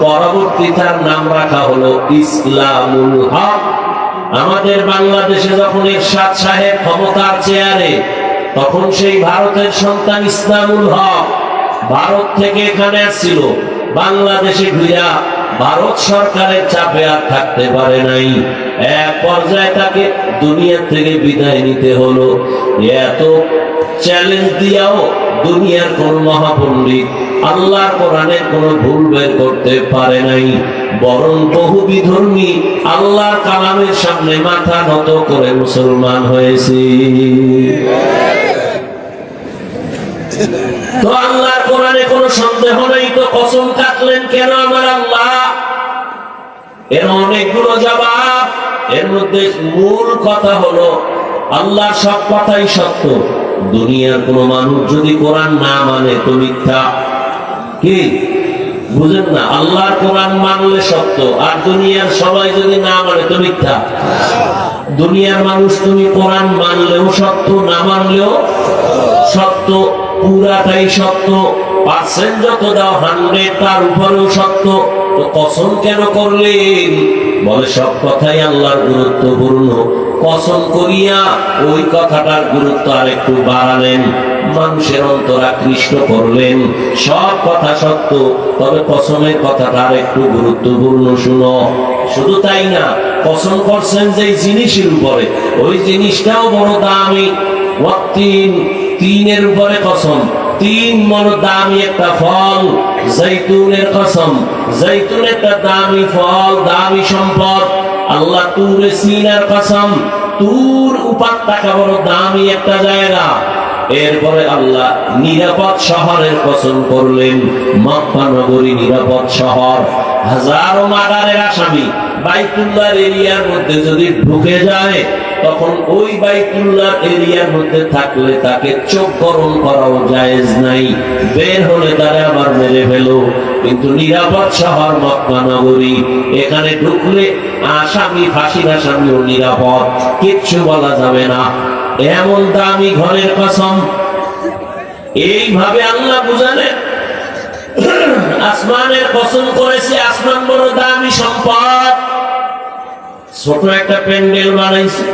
পরবর্তী তার নাম রাখা হলো ইসলামুল হক। আমাদের বাংলাদেশে যখন এরশাদ সাহেব ক্ষমতার চেয়ারে, তখন সেই ভারতের সন্তান ইসলামুল হক ভারত থেকে এখানে আসছিল। বাংলাদেশে ঘুরা ভারত সরকারের চাপে আর থাকতে পারে নাই, এক পর্যায়ে তাকে দুনিয়া থেকে বিদায় নিতে হলো। এত চ্যালেঞ্জ দিয়াও দুনিয়ার কোন মহাপণ্ডিত আল্লাহর কোরআনের কোন ভুল বের করতে পারে নাই, বরং বহু বিধর্মী আল্লাহর কালামের সামনে মাথা নত করে মুসলমান হয়েছে। তো আল্লাহর কোরআনে কোনো সন্দেহ নেই, তো কসম কাটলেন কেন আমার আল্লাহ? এর অনেকগুলো জবাব। এর মধ্যে মূল কথা হলো আল্লাহর সব কথাই সত্য। দুনিয়ার কোন মানুষ যদি কোরআন না মানে তো মিথ্যা। কি বুঝেন না? আল্লাহর কোরআন মানলে সত্য, আর দুনিয়ার সবাই যদি না মানে তো মিথ্যা। দুনিয়ার মানুষ তুমি কোরআন মানলেও সত্য, না মানলেও সত্য, পুরাটাই সত্য। পার্সেন্ট যত দাও 100, তার উপরেও সত্য। তো কসম কেন করলেন? বলে সব কথাই আল্লাহর গুরুত্বপূর্ণ। কসম করিয়া ওই কথাটার গুরুত্ব আর একটু বাড়ালেন, মানুষের অন্তর আকৃষ্ট করলেন। সব কথা সত্য, তবে কসমের কথাটা আর একটু গুরুত্বপূর্ণ শুনো। শুধু তাই না, কসম করছেন যে জিনিসের উপরে, ওই জিনিসটাও বড় দামি। তিনের উপরে কসম, 3 বড় দামি একটা ফল, জৈতুনের কসম। জৈতুন একটা দামি ফল, দামি সম্পদ। আল্লাহ তুরে সিনার কসম, তুর উপত্যকা বড় দামি একটা জায়গা। এরপরে আল্লাহ নিরাপদ শহরের কসম করলেন, মক্কা নগরী নিরাপদ শহর। হাজারো মার্ডারের আসামি বাইতুল্লাহর এরিয়ার মধ্যে যদি ঢুকে যায়, তখন ওই বাইতুল্লাহ এরিয়ার মধ্যে থাকলে তাকে চোখ গরম করাও জায়েজ নাই, বের হলে তারা আবার মেরে ফেলো। কিন্তু নিরাপদ শহর মক্কা নগরী, এখানে ঢুকলে আসামি, ফাঁসির আসামিও নিরাপদ, কিচ্ছু বলা যাবে না। এমন দামি ঘরের কসম। এইভাবে আল্লাহ বুঝালেন, আসমানের কসম করেছে, আসমান বড় দামি সম্পদ। ছোট একটা প্যান্ডেল বানাইছে,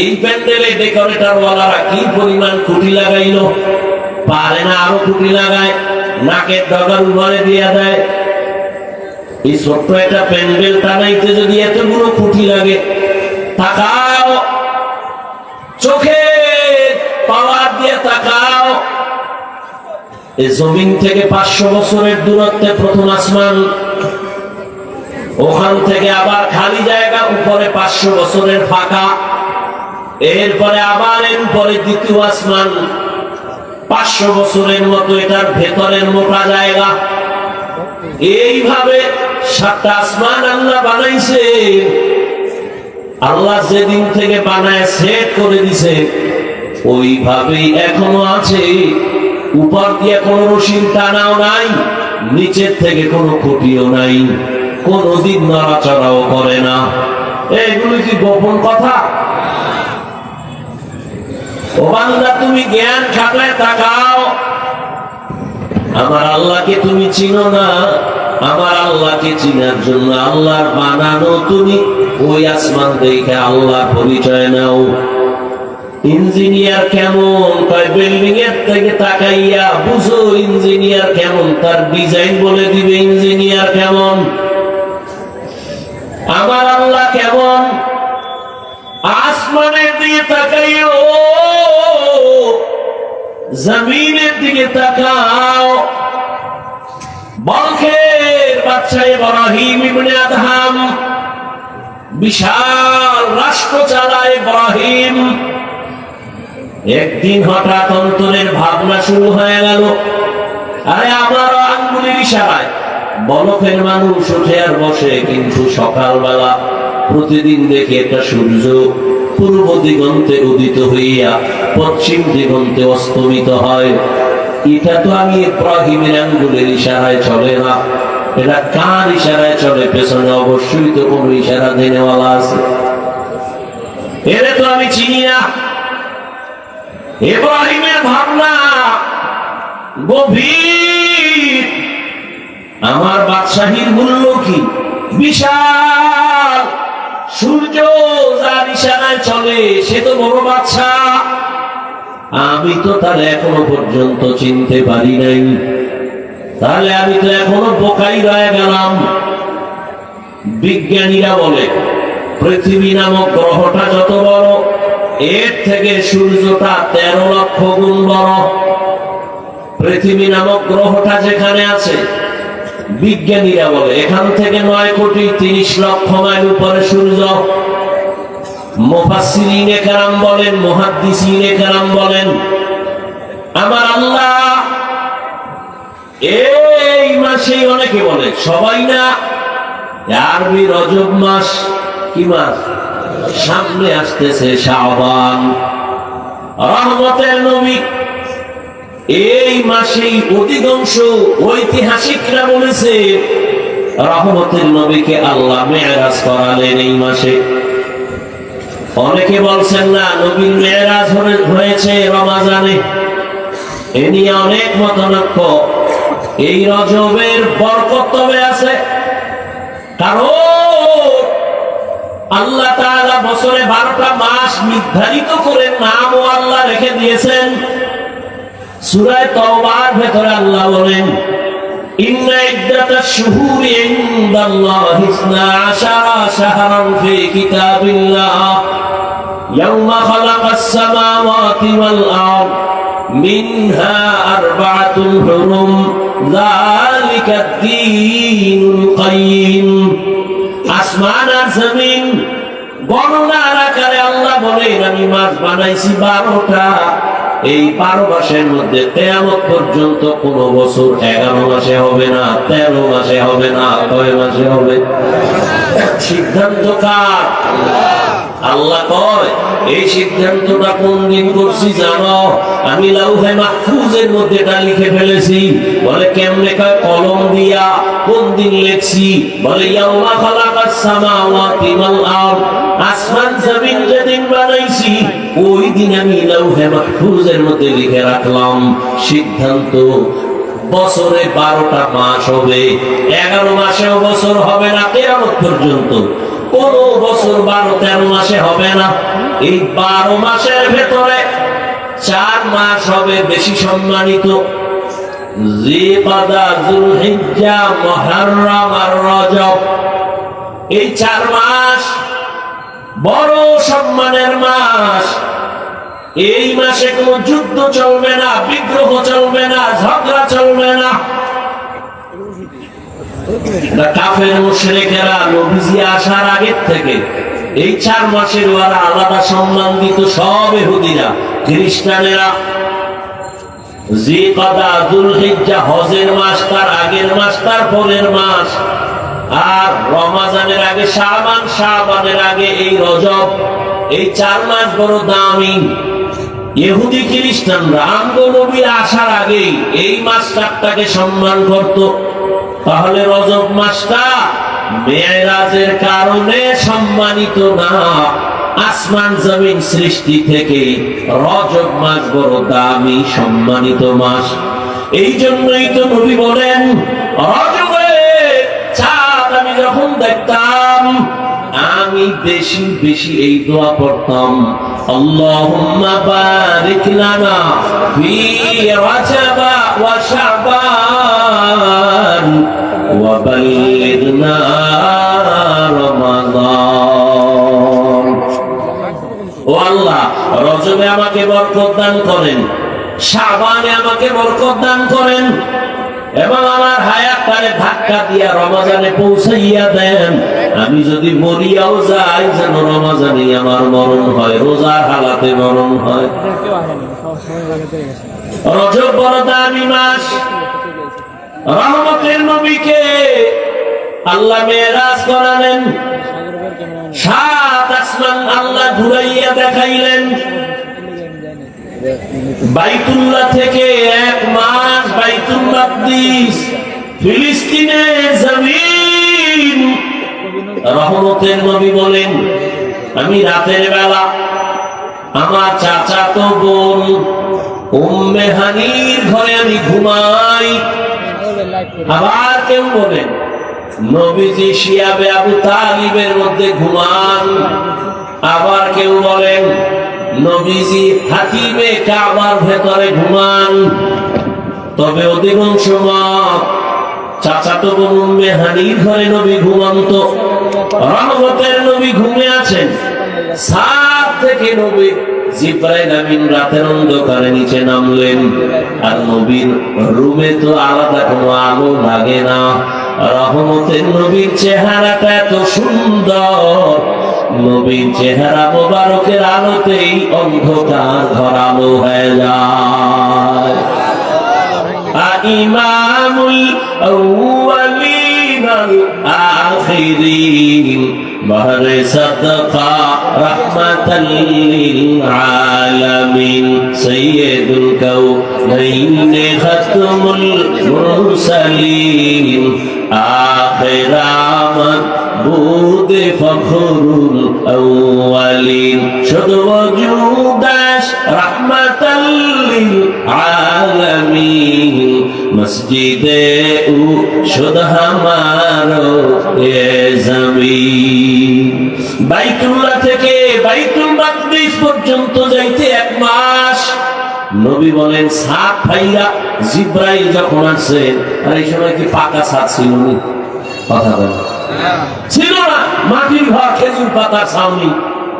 এই প্যান্ডেলে ডেকোরেটর ওয়ালারা কি পরিমাণ খুঁটি লাগাইলো, পারে না আরো খুঁটি লাগায়, নাকের ডগার উপরে দিয়া দেয়। এই ছোট্ট একটা প্যান্ডেল টানাইতে যদি এতগুলো খুঁটি লাগে, তাকাও, চোখে পাওয়ার দিয়ে তাকাও। এই জমিন থেকে 500 বছরের দূরত্বে প্রথম আসমান, ওখান থেকে আবার খালি জায়গা, উপরে 500 বছরের ফাঁকা, এরপরে আবার এর উপরে দ্বিতীয় আসমান, 500 বছরের মতো এটার ভেতরের মোটা জায়গা। এইভাবে 7টা আসমান আল্লাহ বানাইছে। আল্লাহ যেদিন থেকে বানায় সেট করে দিছে, ওইভাবেই এখনো আছে। উপর দিয়ে কোনো রশির টানাও নাই, নিচের থেকে কোনো খুঁটিও নাই, কোনদিন নড়াচড়াও করে না। এগুলো কি গোপন কথা? ও বান্দা, তুমি জ্ঞান খাটায় তাকাও। আমার আল্লাহকে তুমি চিনো না? আমার আল্লাহকে চিনার জন্য আল্লাহর বানানো তুমি ওই আসমান দেখে আল্লাহ পরিচয় নাও। ইঞ্জিনিয়ার কেমন? বিল্ডিং এর থেকে তাকাইয়া বুঝো ইঞ্জিনিয়ার কেমন, তার ডিজাইন বলে দিবে ইঞ্জিনিয়ার কেমন। আমার আল্লাহ কেমন? আসমানের দিকে তাকাইও, জমিনের দিকে তাকাও। বলখের বাদশা ইব্রাহিম ইবনে আদহাম, বিশাল রাষ্ট্র চালায় ইব্রাহিম। একদিন হঠাৎ অন্তরের ভাবনা শুরু হয়ে গেল, আরে আমারও আঙ্গুলের ইশারায় বলখের মানুষ উঠে আর বসে, কিন্তু সকালবেলা প্রতিদিন দেখি একটা সূর্য পূর্ব দিগন্তে উদিত হইয়া পশ্চিম দিগন্তে অস্তমিত হয়। এটা তো আমি ইব্রাহিমের আঙ্গুলের ইশারায় চলে না, এটা কার ইশারায় চলে? পেছনে অবশ্যই তো কোন ইশারা দেনেওয়ালা আছে, এরে তো আমি চিনি না। ইব্রাহিমের ভাবনা গভীর। আমার বাদশাহীর মূল্য কি? বিশাল সূর্য যার ইশারায় চলে সে তো বড় বাদশা, আমি তো তার এখনো পর্যন্ত চিনতে পারি নাই, তাহলে আমি তো এখনো বোকাই রয়ে গেলাম। বিজ্ঞানীরা বলে পৃথিবী নামক গ্রহটা যত বড়, এর থেকে সূর্যটা 13 লক্ষ গুণ বড়। পৃথিবী নামক গ্রহটা যেখানে আছে, বিজ্ঞানীরা বলে এখান থেকে 9,30,00,000 মাইল উপরে সূর্য। মুফাসসিরিনে কেরাম বলেন, মুহাদ্দিসিনে কেরাম বলেন, আমার আল্লাহ এই মাসে, অনেকে বলে সবাই না, আরবি রজব মাস, কি মাস? সামনে আসতেছে শাবান, রহমতের নবী। এই মাসেই অধিকাংশ ঐতিহাসিকরা বলেছে রহমতের নবীকে আল্লাহ মেরাজ করালেন এই মাসে। অনেকে বলছেন না, নবীর মেরাজ হয়েছে রমাজানে। এ নিয়ে অনেক মতানৈক্য। এই রজবের বরকত তবে আছে, কারণ আল্লাহ তাআলা বছরে 12টা মাস নির্ধারিত করে নামও আল্লাহ রেখে দিয়েছেন। সূরা তাওবার ভেতরে আল্লাহ বলেন, ইন্না ইদ্দাতাশ শুহুরি ইনদাল্লাহি 12 শাহরান ফি কিতাবিল্লাহ ইয়াওমা খালাকাস সামাওয়াতি ওয়াল আরদ মিনহা আরবাআতুল হুরুম যালিকাদ দীনুল কাইয়্যিম। আসমান আর জমিন গণনার আকারে আল্লাহ বলেন, আমি মাস বানাইছি 12টা। এই 12 মাসের মধ্যে কিয়ামত পর্যন্ত কোন বছর 11 মাসে হবে না, 13 মাসে হবে না, কয় মাসে হবে? সিদ্ধান্ত কার? আল্লাহ কয়, এই সিদ্ধান্তটা কোন দিন করছি জানো? আমি লাউহে মাহফুজের মধ্যে এটা লিখে ফেলেছি। বলে কেমনে? কয় কলম দিয়া। কোন দিন লিখছি? বলে ইয়াউমা খালাকাস সামাওয়াতি ওয়াল আরদ, আসমান জমিন যেদিন বানাইছি ওই দিন আমি লাউহে মাহফুজের মধ্যে লিখে রাখলাম। সিদ্ধান্ত বছরে 12টা মাস হবে, 11 মাসেও বছর হবে না কিয়ামত পর্যন্ত। কোন বছর 12-13 মাসে হবে না। এই 12 মাসের ভেতরে 4 মাস হবে বেশি সম্মানিত, জিলকাদা, যুলহিজ্জা, মুহররম আর রজব। এই 4 মাস বড় সম্মানের মাস। এই মাসে কোনো যুদ্ধ চলবে না, বিগ্রহ চলবে না, ঝগড়া চলবে না। কাফের মুশরিকেরা নবীজি আসার আগের থেকে এই 4 মাসের ওরা আলাদা সম্মান দিত। সব ইহুদিরা, খ্রিস্টানেরা জিলকাদা, যুলহিজ্জা হজের মাস, তার আগের মাস, তার পরের মাস, আর রমজানের আগে শাবান, শাবানের আগে এই রজব। এই 4 মাস বড় দামি। ইহুদি খ্রিস্টানরা আমগো নবী আসার আগে এই মাসটাকে সম্মান করত। তাহলে রজব মাসটা মেরাজের কারণে সম্মানিত না, আসমান জমিন সৃষ্টি থেকে রজব মাস বড় দামি সম্মানিত মাস। এই জন্যই তো নবী বলেন, রজবে চাঁদ আমি যখন দেখতাম আমি বেশি বেশি এই দোয়া পড়তাম, আল্লাহুম্মা বারিক লানা ফি রজব ওয়া শাবান ওয়া বাল্লিগনা রমাদান। ও আল্লাহ, রজবে আমাকে বরকত দান করেন, শাবানে আমাকে বরকত দান করেন, এবং আমার হায়াতটারে ধাক্কা দিয়া রমজানে পৌঁছাইয়া দেন। আমি যদি মরিয়াও যাই যেন রমজানে আমার মরণ হয়, রোজার হালাতে মরণ হয়। রজব বড় দামি মাস। রহমতের নবীকে আল্লাহ মেরাজ করালেন, 7 আসমান আল্লাহ ঘুরাইয়া দেখাইলেন। বাইতুল্লাহ থেকে 1 মাস বাইতুল মাকদিস, ফিলিস্তিনের জমিন। রহমতের নবী বলেন, আমি রাতের বেলা আমার চাচাতো বোন উম্মে হানির ঘরে আমি ঘুমাই। আবার কেউ বলেন নবীজি শিয়াবে আবু তালিবের মধ্যে ঘুমান। আবার কেউ বলেন নবীজি হাতিমে কাবার ভেতরে ঘুমান। তবে অধিকাংশ মত চাচাতো বোন উম্মে হানির ঘরে নবী ঘুমন্ত। রহমতের নবী ঘুমে আছেন। ছাদ থেকে নবী জিবরাইল আমিন রাতের অন্ধকারে নিচে নামলেন। আর নবীর রুমে তো আলাদা কোনো আলো লাগে না। রহমতের নবীর চেহারাটা এত সুন্দর, নবীর চেহারা মোবারকের আলোতেই অন্ধকার ঘরানো হয়ে যায়। ইমামুল আউয়ালিন আল আখিরিন বাহরে সাদকা রাহমাতাল লিল আলামিন সাইয়্যিদুল কাউনাইন খাতমুল মুরসালিন আখিরাত বুদে ফখরুল আউয়ালিন শুধু ওজুদাস রাহমাতাল লিল আলামিন মসজিদে উ শুধ হামারো এ জমিন। বাইতুল্লাহ থেকে বাইতুল মাকদিস পর্যন্ত যাইতে 1 মাস। নবী বলেন ছাদ ফাইরা জিবরাইল যখন আসছেন, আর এই সময় কি পাকা ছাদ ছিল না? কথা বলেন ছিল না, মাটির ঘর, খেজুর পাতার ছাউনি।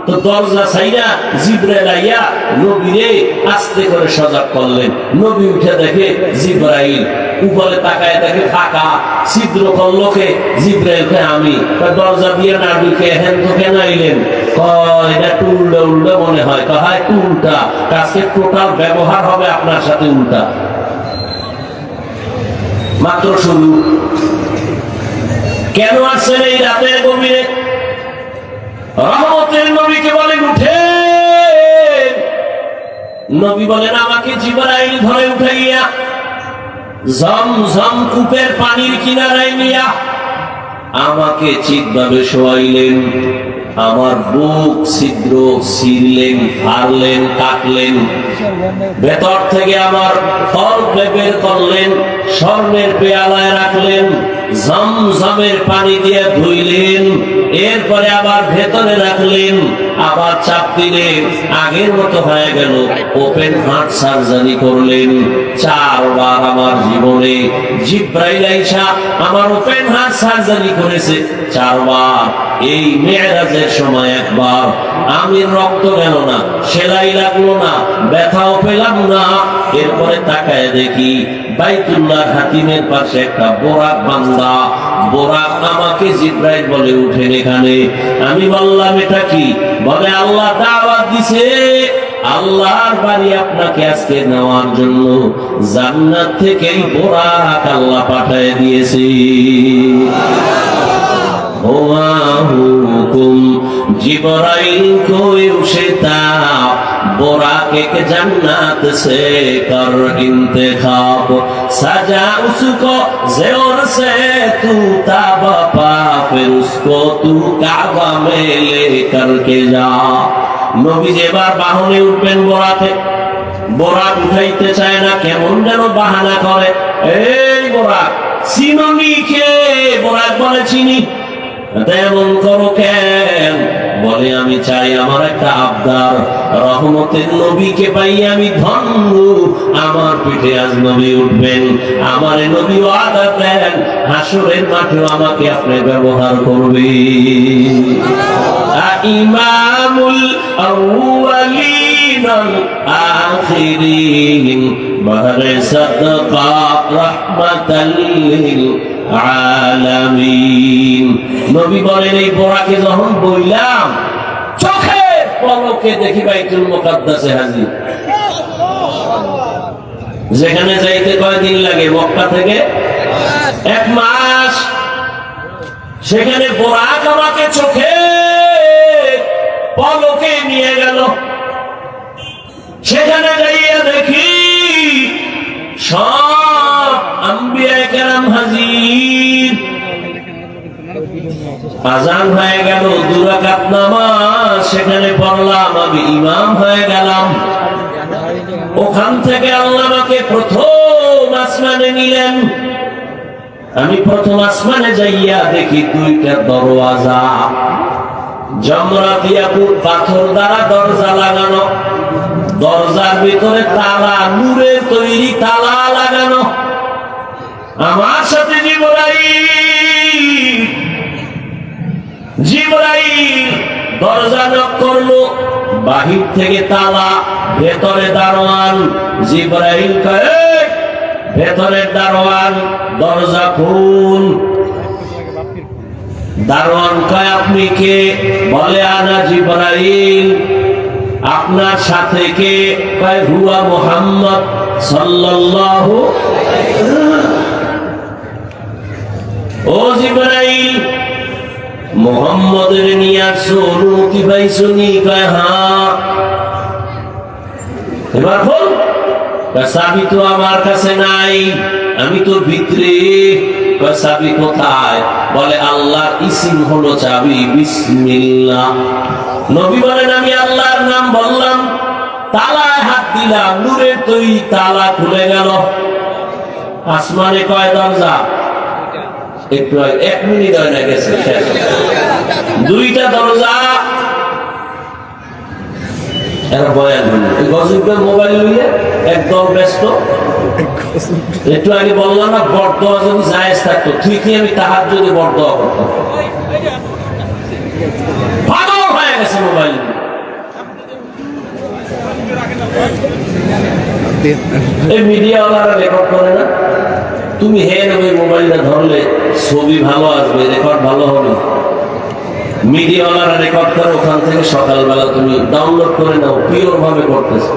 তো দরজা ছাইরা জিবরাইল আইয়া নবীরে আস্তে করে সজাগ করলেন। নবী উঠে দেখে জিবরাইল, উপরে তাকায় দেখে ফাঁকা, ছিদ্র করলোকে। জিবরাইলকে আমি দরজা দিয়ে না ঢুকে হেন তো কেন আইলেন? এটা উল্টা উল্টা মনে হয়। কয় উল্টা, আজকে টোটাল ব্যবহার হবে আপনার সাথে উল্টা। মাত্র শুরু। কেন আসছেন এই রাতের গভীরে? রহমতের নবীকে বলে উঠে। নবী বলেন আমাকে জিবরাইল ধরে উঠাইয়া জমজম কূপের পানির কিনারায় নিয়া আমাকে ঠিকভাবে শোয়াইলেন। আমার বুক ছিদ্র ছিঁড়লেন, ফাড়লেন, কাটলেন। ভেতর থেকে আমার ফল বের করলেন, স্বর্ণের পেয়ালায় রাখলেন, জমজমের পানি দিয়ে ধুইলেন। এরপরে আবার ভেতরে রাখলেন, আবার চাপ দিলেন, আগের মতো হয়ে গেল। ওপেন হার্ট সার্জারি করলেন। 4 বার আমার জীবনে জিবরাইল আইসা আমার ওপেন হার্ট সার্জারি করেছে 4 বার। এই মেরাজের সময় 1 বার। আমি রক্ত গেল না, সেলাই লাগলো না, ব্যথাও পেলাম না। এরপরে তাকায় দেখি বাইতুল্লাহ হাতিমের পাশে একটা বোরাক বান্দা। বোরাক আমাকে জিবরাইল বলে উঠেন এখানে। আমি বললাম এটা কি? বলে আল্লাহ দাওয়াত দিছে, আল্লাহর বাড়ি আপনাকে আজকে নেওয়ার জন্য জান্নাত থেকে বোরাক আল্লাহ পাঠিয়ে দিয়েছে। हुकुम जिब्राइल को उशताब बोराक एक जन्नत से कर इंतखाब सजा उसको ज़ोर से तू ताब पा फिर उसको तू काबा में लेकर के जा। नबी जेबार बाहने उठবেন বোরাকে। বোরাক উঠাইতে চায় না, কেমন যেন বাহানা করে। এই বোরাক চিনি কে? বোরাক বলে চিনি। তেমন করো কেন? বলে আমি চাই, আমার একটা আবদার। রহমতের নবীকে পাই আমি ধন্য। আমার পিঠে আজ নবী উঠবেন। আমার নবী ওয়াদা দেন হাসরের মাঠেও আমাকে আপনি ব্যবহার করবেন। ইমামুল আউয়ালিন আল আখিরিন বাহরে সাদকা রাহমাতাল লিল আলামিন। নবী বলেন এই বোরাকে যখন বইলাম, চোখে পলকে দেখি বাইতুল মুকাদ্দাসে হাজির। যেখানে যাইতে কয়দিন লাগে? মক্কা থেকে 1 মাস। সেখানে বোরাক আমাকে চোখে পলকে নিয়ে গেল। সেখানে যাইয়া দেখি সব আম্বিয়ায়ে কেরাম হাজির। আজান হয়ে গেল, 2 রাকাত নামাজ সেখানে পড়লাম, আমি ইমাম হয়ে গেলাম। ওখান থেকে আল্লাহ আমাকে প্রথম আসমানে নিলেন। আমি প্রথম আসমানে যাইয়া দেখি দুইটা দরওয়াজা, জমরাতিয়াপুর পাথর দ্বারা দরজা লাগানো, দরজার ভিতরে তালা, নূরের তৈরি তালা লাগানো। আমার সাথে জিবরাইল দরজা নক করলো, বাহির থেকে তালা, ভেতরে দারোয়ান। জিবরাইল কয়ে ভেতরের দারোয়ান দরজা খুল। দারোয়ান কয় আপনি কে? বলে আনা জিবরাইল। আপনার সাথে কে? কয় হুয়া মুহাম্মদ সাল্লাল্লাহু। ও জিবরাইল, মুহাম্মদের নিয়ে আসছো, অনুমতি পাইছো নি? কয় হ্যাঁ। এবার বল। চাবি তো আমার কাছে নাই, আমি তো ভিতরে। চাবি কোথায়? বলে আল্লাহর ইসিম হলো চাবি, বিসমিল্লাহ। নবী বলেন আমি আল্লাহর নাম বললাম, তালায় হাত দিলাম, নূরের তৈরি তালা খুলে গেল। আসমানে কয় দরজা? একটু 1 মিনিট হয় না, গেছে দুইটা দরজা। মোবাইল নিয়ে একদম ব্যস্ত। একটু আগে বললাম না, বরদোয়া যদি জায়েজ থাকতো, ঠিক আমি তাহার যদি বরদোয়া করতাম। পাগল হয়ে গেছে মোবাইল। এই মিডিয়াওয়ালারা রেকর্ড করে না, তুমি ওই মোবাইলটা ধরলে ছবি ভালো আসবে, রেকর্ড ভালো হবে। মিডিয়াওয়ালারা রেকর্ড করে, ওখান থেকে সকালবেলা তুমি ডাউনলোড করে নাও, পিওর ভাবে করতেছে।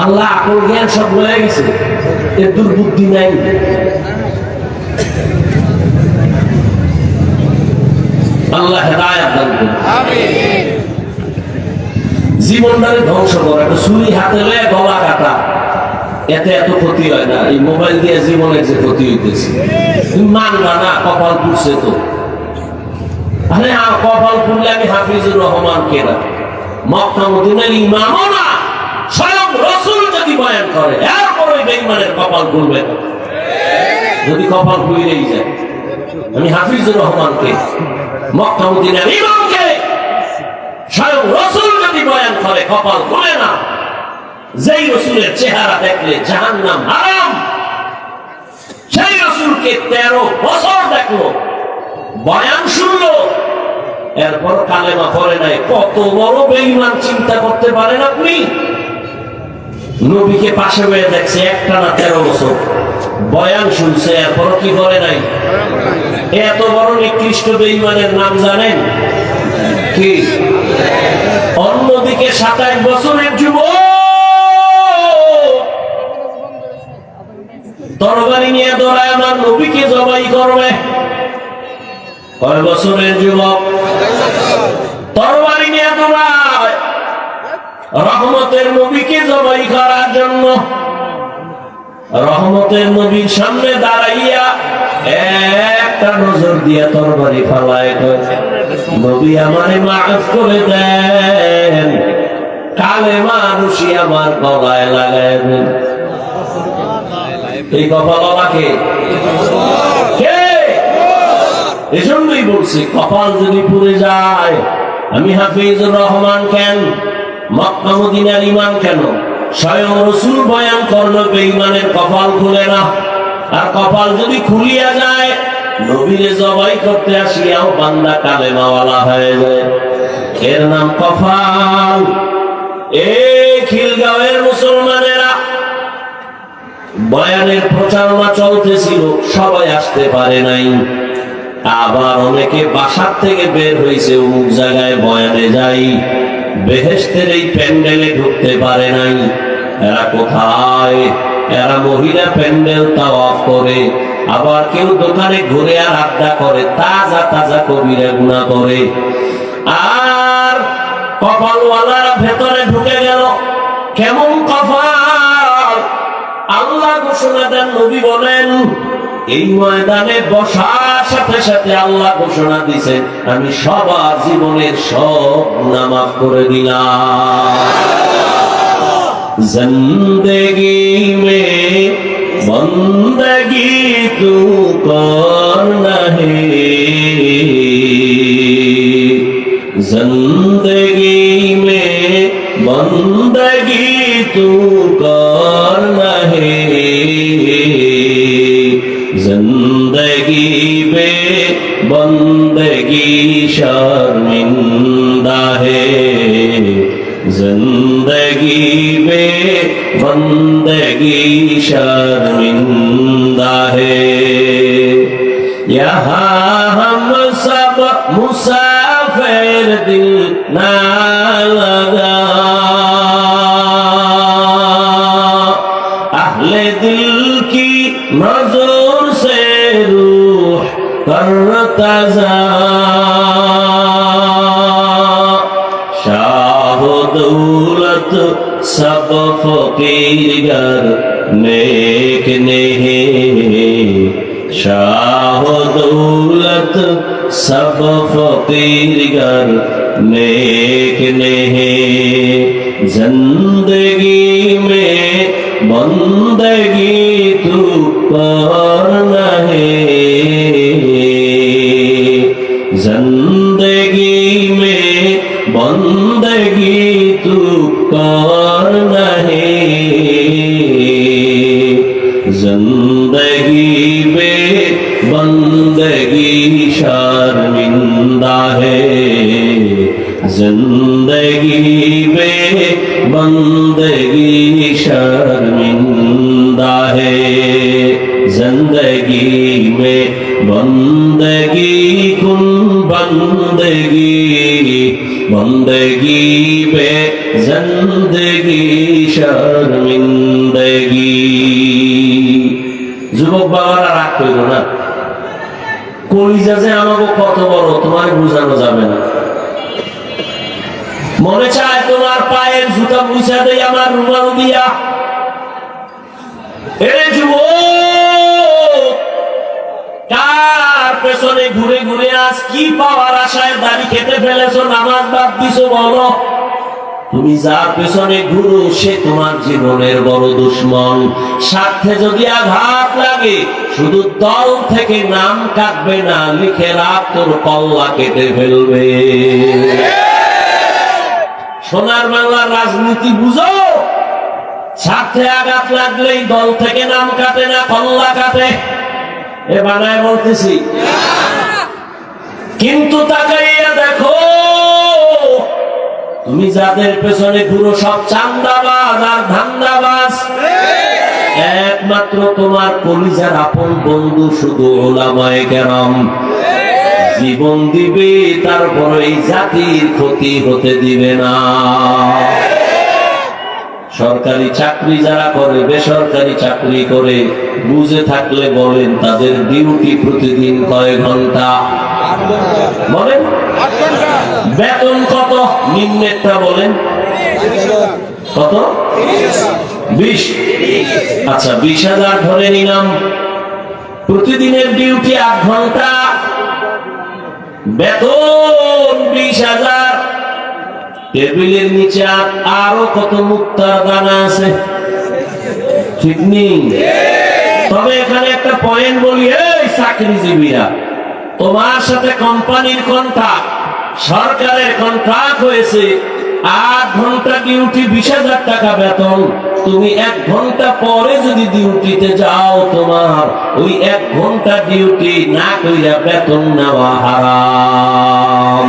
আল্লাহ আকল জ্ঞান সব হয়ে গেছে, এর দুর্বুদ্ধি নাই। আল্লাহ হেদায়েত দান করুন। আমিন। জীবনটাকে ধ্বংস করা, একটা ছুরি হাতে লয়ে গলা কাটা, এতে এত ক্ষতি হয় না। এই মোবাইল দিয়ে জীবনের যে ক্ষতি হইতেছে, তুমি মানবা না। কপাল পুড়ছে তো, আরে কপাল পুড়লে আমি হাফিজুর রহমান কেনা, মক্কা মদিনার ইমামও না, স্বয়ং রাসূল যদি বয়ান করে, এরপর ওই বেঈমানের কপাল পুড়বে। যদি কপাল পুড়েই যায়, আমি হাফিজুর রহমানকে, মক্কা মদিনার ইমামকে, স্বয়ং রাসূল যদি বয়ান করে, কপাল খুলে না। যেই রাসূলের চেহারা দেখলে জাহান্নাম হারাম, সেই রাসূলকে 13 বছর দেখলো, বয়ান শুনলো, এরপর কালেমা পড়ে নাই। কত বড় বেঈমান চিন্তা করতে পারেন আপনি? নবীকে পাশে বয়ে দেখছে একটানা 13 বছর, বয়ান শুনছে, এরপর কি করে নাই? এত বড় নিকৃষ্ট বেঈমানের নাম জানেন কি? অন্যদিকে 27 বছরের যুবক তরবারি নিয়ে দৌড়ায় আমার নবীকে জবাই করবে। কয় বছরের যুবক? তরবারি নিয়ে দৌড়ায় রহমতের নবীকে জবাই করার জন্য। রহমতের নবীর সামনে দাঁড়াইয়া একটা নজর দিয়া তরবারি ফালায়, নবী আমারে মাফ করে দেন, কালেমা রশি আমার গলায় লাগায় দেন। এই কপালওয়ালাকে কে? এজন্যই বলছি, কপাল যদি পুড়ে যায়, আমি হাফিজুর রহমান কেন, মক্কা মদিনার ইমাম কেন, স্বয়ং রাসূল বয়ান করলো বেঈমানের কপাল খুলে না। আর কপাল যদি খুলিয়া যায়, নবীরে জবাই করতে আসিয়াও বান্দা কালেমাওয়ালা হয়ে যায়। এর নাম কপাল। এই খিলগাঁওয়ের মুসলমানেরা বয়ানের প্রচারণা চলতেছিল, সবাই আসতে পারে নাই। আবার অনেকে বাসার থেকে বের হয়েছে, অমুক জায়গায় বয়ানে যাই, বেহেশতের এই প্যান্ডেলে ঢুকতে পারে নাই। এরা কোথায়? এরা মহিলা প্যান্ডেল তাওয়াফ করে, আবার কেউ দোকানে ঘুরে আর আড্ডা করে, তাজা তাজা কবিরা গুনাহ করে। আর কপালওয়ালারা ভেতরে ঢুকে গেল। কেমন কপাল! আল্লাহ ঘোষণা দেন, নবী বলেন, এই ময়দানে বসার সাথে সাথে আল্লাহ ঘোষণা দিয়েছেন, আমি সবার জীবনের সব গুনাহ মাফ করে দিলাম। জিন্দেগি মে बंदगी तू करना है, जिंदगी में बंदगी तू करना है, जिंदगी बे बंदगी शर्मिंदा है, जिंदगी बे बंदगी शर्मिंदा है। यहाँ हम सब मुसाफिर दिल ना लगा, अहले दिल की नजर से रूह करता जा, शाह दौलत सब फकीर गर नेक नहीं, शाह दौलत सब फकीर गर नेक नहीं, जिंदगी में बंदगी तू करना है, जिंदगी में बंदगी तू करना है, जिंदगी में बंदगी शर्मिंदा है, जिंदगी में बंदगी शर्मिंदा है, जिंदगी में बंदगी कुन बंदगी, बंदगी पे जिंदगी शर्मिंदगी। যুবক বাবারা রাগ করো না, কলিজা যে আমাকে কত বড় তোমার বুঝানো যাবে না। মনে চায় তোমার পায়ের জুতা মুছা দেই আমার রুমাল দিয়া। এ যুবক, কার পেছনে ঘুরে ঘুরে আজ কি পাওয়ার আশায় দাড়ি খেতে ফেলেছো, নামাজ বাদ দিছো বলো? তুমি যার পেছনে ঘুরো সে তোমার জীবনের বড় দুশ্মন। স্বার্থে যদি আঘাত লাগে শুধু দল থেকে নাম কাটবে না, লিখে রাখ তোর কল্লা কেটে ফেলবে। সোনার বাংলার রাজনীতি বুঝো, স্বার্থে আঘাত লাগলেই দল থেকে নাম কাটে না, কল্লা কাটে। এ বানায় বলতেছি, কিন্তু তাকাইয়া দেখো তুমি যাদের পেছনে ঘুরো সব চান্দাবাজ আর ধান্দাবাজ। একমাত্র তোমার কলিজার আপন বন্ধু শুধু ওলামায়ে কেরাম। জীবন দিবে তারপর এই জাতির ক্ষতি হতে দিবে না। সরকারি চাকরি যারা করে, বেসরকারি চাকরি করে, বুঝে থাকলে বলেন তাদের ডিউটি প্রতিদিন কয় ঘন্টা? বলেন বেতন কত? নিম্নেরটা বলেন কত? 20। আচ্ছা 20,000 ধরে নিলাম। প্রতিদিনের ডিউটি 8 ঘন্টা, বেতন 20,000। টেবিলের নিচে আরো কত মুক্তার দানা আছে, ঠিক নেই? তবে এখানে একটা পয়েন্ট বলি, এই চাকরিজীবীরা, তোমার সাথে কোম্পানির কন্ট্রাক্ট, সরকারের কন্ট্রাক্ট হয়েছে 8 ঘন্টা ডিউটি, 20,000 টাকা বেতন। তুমি 1 ঘন্টা পরে যদি ডিউটিতে যাও, তোমার ওই 1 ঘন্টা ডিউটি না কইরা বেতন নেওয়া হারাম।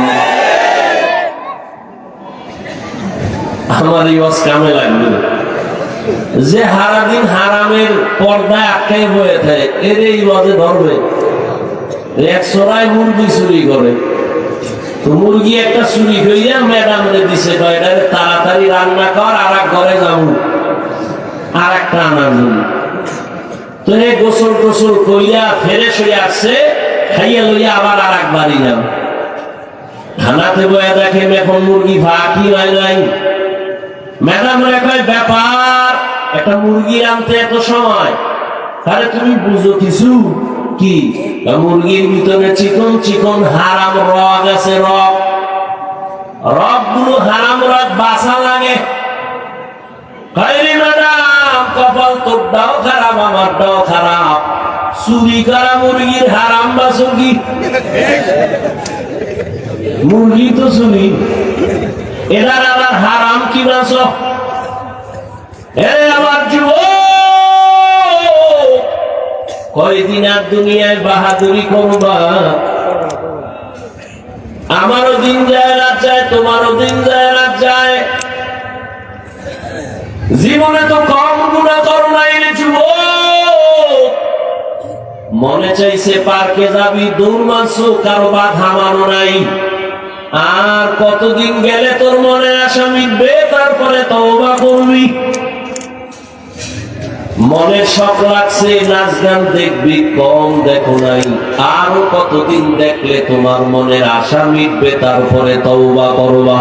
আমার এই ওয়াজ কামে লাগবে, যে সারাদিন হারামের পর্দায় আটকাই বয়ে থাকে, এর এই ওয়াজে ধরবে। এক চোরাই মুরগি চুরি করে, তো মুরগি একটা চুরি করিয়া ম্যাডামরে দিছে, তাড়াতাড়ি রান্না কর, আর এক ঘরে যাবো আর একটা আনার জন্য। তো হে গোসল টোসল করিয়া ফ্রেশ হয়ে আসছে, খাইয়া লইয়া আবার আর এক বাড়ি যাও। খানাতে বয়া দেখে এখন মুরগি ফাঁকি হয় নাই। ম্যাডাম কয় ব্যাপার, একটা মুরগি আনতে এত সময়? তাহলে তুমি বুঝো কিছু কি? মুরগির ভিতরে চিকন চিকন হারাম রগ আছে, রগ গুলো হারাম রগ বাসা লাগে। ম্যাডাম কপাল তোরটাও খারাপ, আমারটাও খারাপ। চুরি করা মুরগির হারাম বা চুরি? মুরগি তো চুরি, এটার আবার হারাম কি বাঁচ? আমার যুবক, কয়দিন আর দুনিয়ায় বাহাদুরি করবা? আমারও দিন যায় রাত যায়, তোমারও দিন যায় রাত যায়। জীবনে তো কম গুনাহ করো নাই রে যুবক। মনে চাইছে পার্কে যাবি, দৌড় মারছো, কারো বাধা মানো নাই। আর কতদিন গেলে তোর মনের আশা মিটবে, তারপরে তওবা করবি? মনের শখ লাগছে, নাচ গান দেখবি, কম দেখো নাই। আরো কতদিন দেখলে তোমার মনের আশা মিটবে, তারপরে তওবা করবা?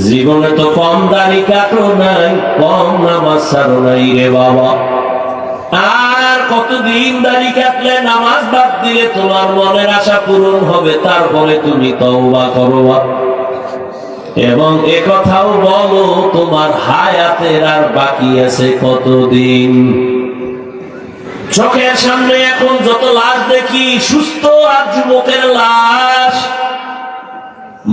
জীবনে তো কম দাড়ি কাটো নাই, কম নামাজ ছাড়ো নাই রে বাবা। আর কতদিন দাড়ি কাটলে, নামাজ বাদ দিলে তোমার মনের আশা পূরণ হবে, তারপরে তুমি তওবা করবা? এবং একথাও বলো, তোমার হায়াতের আর বাকি আছে কতদিন? চোখের সামনে এখন যত লাশ দেখি, সুস্থ আর যুবকের লাশ।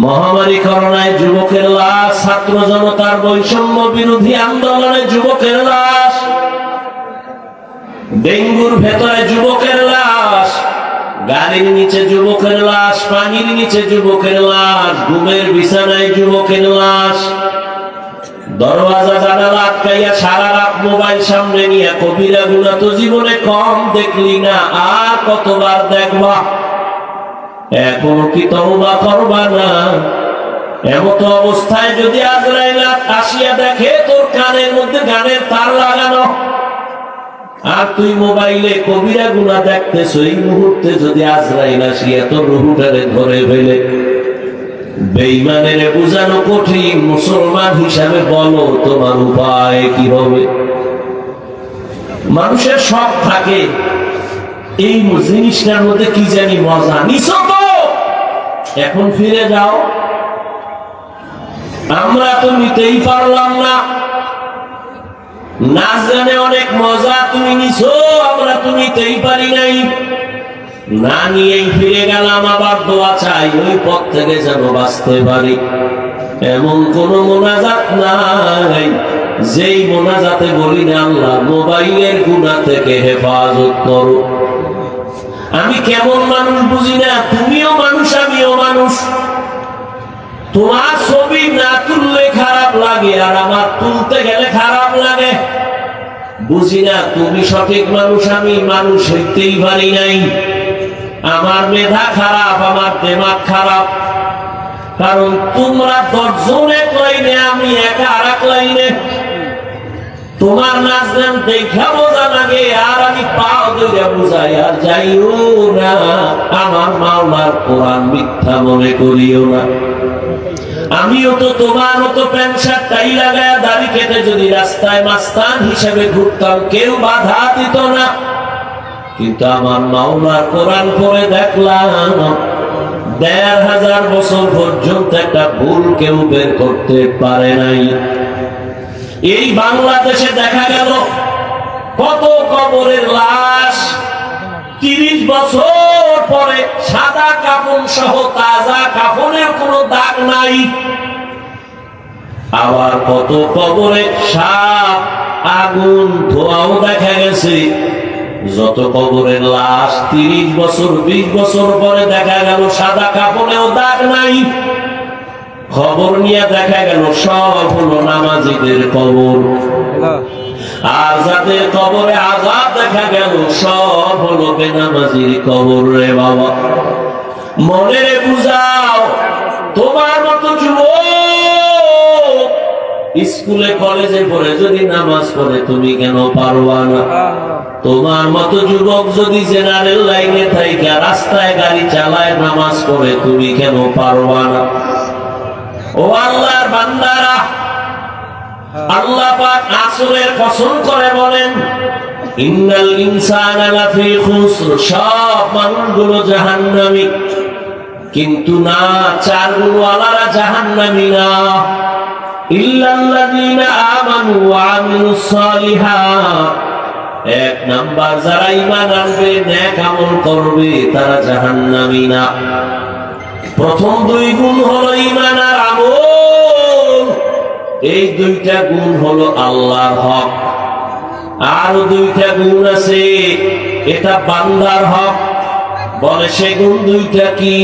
মহামারী করোনায় যুবকের লাশ, ছাত্র জনতার বৈষম্য বিরোধী আন্দোলনে যুবকের লাশ, ডেঙ্গুর ভেতরে যুবকের লাশ, গাড়ির নিচে যুবকের লাশ, পানির নিচে যুবকের লাশ, ঘুমের বিছানায় যুবকের লাশ, দরওয়াজা জানালা আটকাইয়া সারা রাত মোবাইল সামনে নিয়ে কবিরা গুনাহ তো জীবনে কম দেখলি না, আর কতবার দেখবা? এখনো কি তওবা করবা না? এমত অবস্থায় যদি আজরাইল আসিয়া দেখে তোর কানের মধ্যে গানের তার লাগানো, আর তুই মোবাইলে কবিরা গুনাহ দেখতেছ, এই মুহূর্তে যদি আজরাইল আসিয়া তোর রুহটারে ধরে ফেলে, বেঈমানের বুঝানো কঠিন। মুসলমান হিসাবে বলো, তোমার উপায় কি হবে? মানুষের শখ থাকে, এই জিনিসটার মধ্যে কি জানি মজা নিছো তো, এখন ফিরে যাও। আমরা তো নিতেই পারলাম না। নাচ গানে অনেক মজা তুমি নিছো, আমরা তো নিতেই পারি নাই। না নিয়েই ফিরে গেলাম, আবার দোয়া চাই ওই পথ থেকে যেন বাঁচতে পারি। এমন কোন মোনাজাত নাই যেই মোনাজাতে বলি না, আল্লাহ মোবাইলের গুনাহ থেকে হেফাজত করো। আমি কেমন মানুষ বুঝি না, তুমিও মানুষ আমিও মানুষ। তোমার ছবি না তুললে খারাপ লাগে, আর আমার তুলতে গেলে খারাপ লাগে। বুঝি না তুমি সঠিক মানুষ, আমি মানুষ হইতেই পারি নাই। আমার মেধা খারাপ, আমার দিমাগ খারাপ, কারণ তোমরা 10 জন এক লাইনে, আমি একা আর এক লাইনে। তোমার নাচ গান দেখা বোঝা লাগে, আর আমি পাও ধরে বুঝাই, আর যাইও না আমার মাওলার কোরআন মিথ্যা মনে করিও না। আমিও তো তোমার মতো প্যান্ট শার্ট টাই লাগায় দাড়ি কেটে যদি রাস্তায় মাস্তান হিসেবে ঘুরতাম, কেউ বাধা দিত না। কিন্তু আমার মাওলার কোরআন পড়ে দেখলাম 1500 বছর পর্যন্ত একটা ভুল কেউ বের করতে পারে নাই। এই বাংলাদেশে দেখা গেল কত কবরের লাশ, 30 বছর পরে সাদা কাফন সহ তাজা কাফনের কোনো দাগ নাই। আবার কত কবরে সাপ, আগুন, ধোঁয়াও দেখা গেছে। যত কবরের লাশ 30 বছর 20 বছর পরে দেখা গেল সাদা কাফনেও দাগ নাই। খবর নিয়ে দেখা গেল সব হলো নামাজিদের কবর, আর যাদের কবরে আযাব দেখা গেল সব হলো বেনামাজির কবর। রে বাবা, মনে বুঝাও, তোমার মতো যুবক স্কুলে কলেজে পড়ে যদি নামাজ পড়ে, তুমি কেন পারবা না? তোমার মতো যুবক যদি জেনারেল লাইনে থাইকা রাস্তায় গাড়ি চালায় নামাজ পড়ে, তুমি কেন পারবা না? ও আল্লাহর বান্দারা, আল্লাহ পাক আসরের কসম করে বলেন, ইন্নাল ইনসানা লাফি খুসর, সব মানুষগুলো জাহান্নামী। কিন্তু না, 4 গুণওয়ালারা জাহান্নামী না। ইল্লাল্লাযীনা আমানু ওয়া আমিলুস সালিহাত, এক নাম্বার, যারা ঈমান আনবে, নেক আমল করবে, তারা জাহান্নামী না। প্রথম দুই গুণ হলো ঈমান আর আমল। এই দুইটা গুণ হলো আল্লাহর হক। আরো দুইটা গুণ আছে, এটা বান্দার হক। বলে সে গুণ দুইটা কি?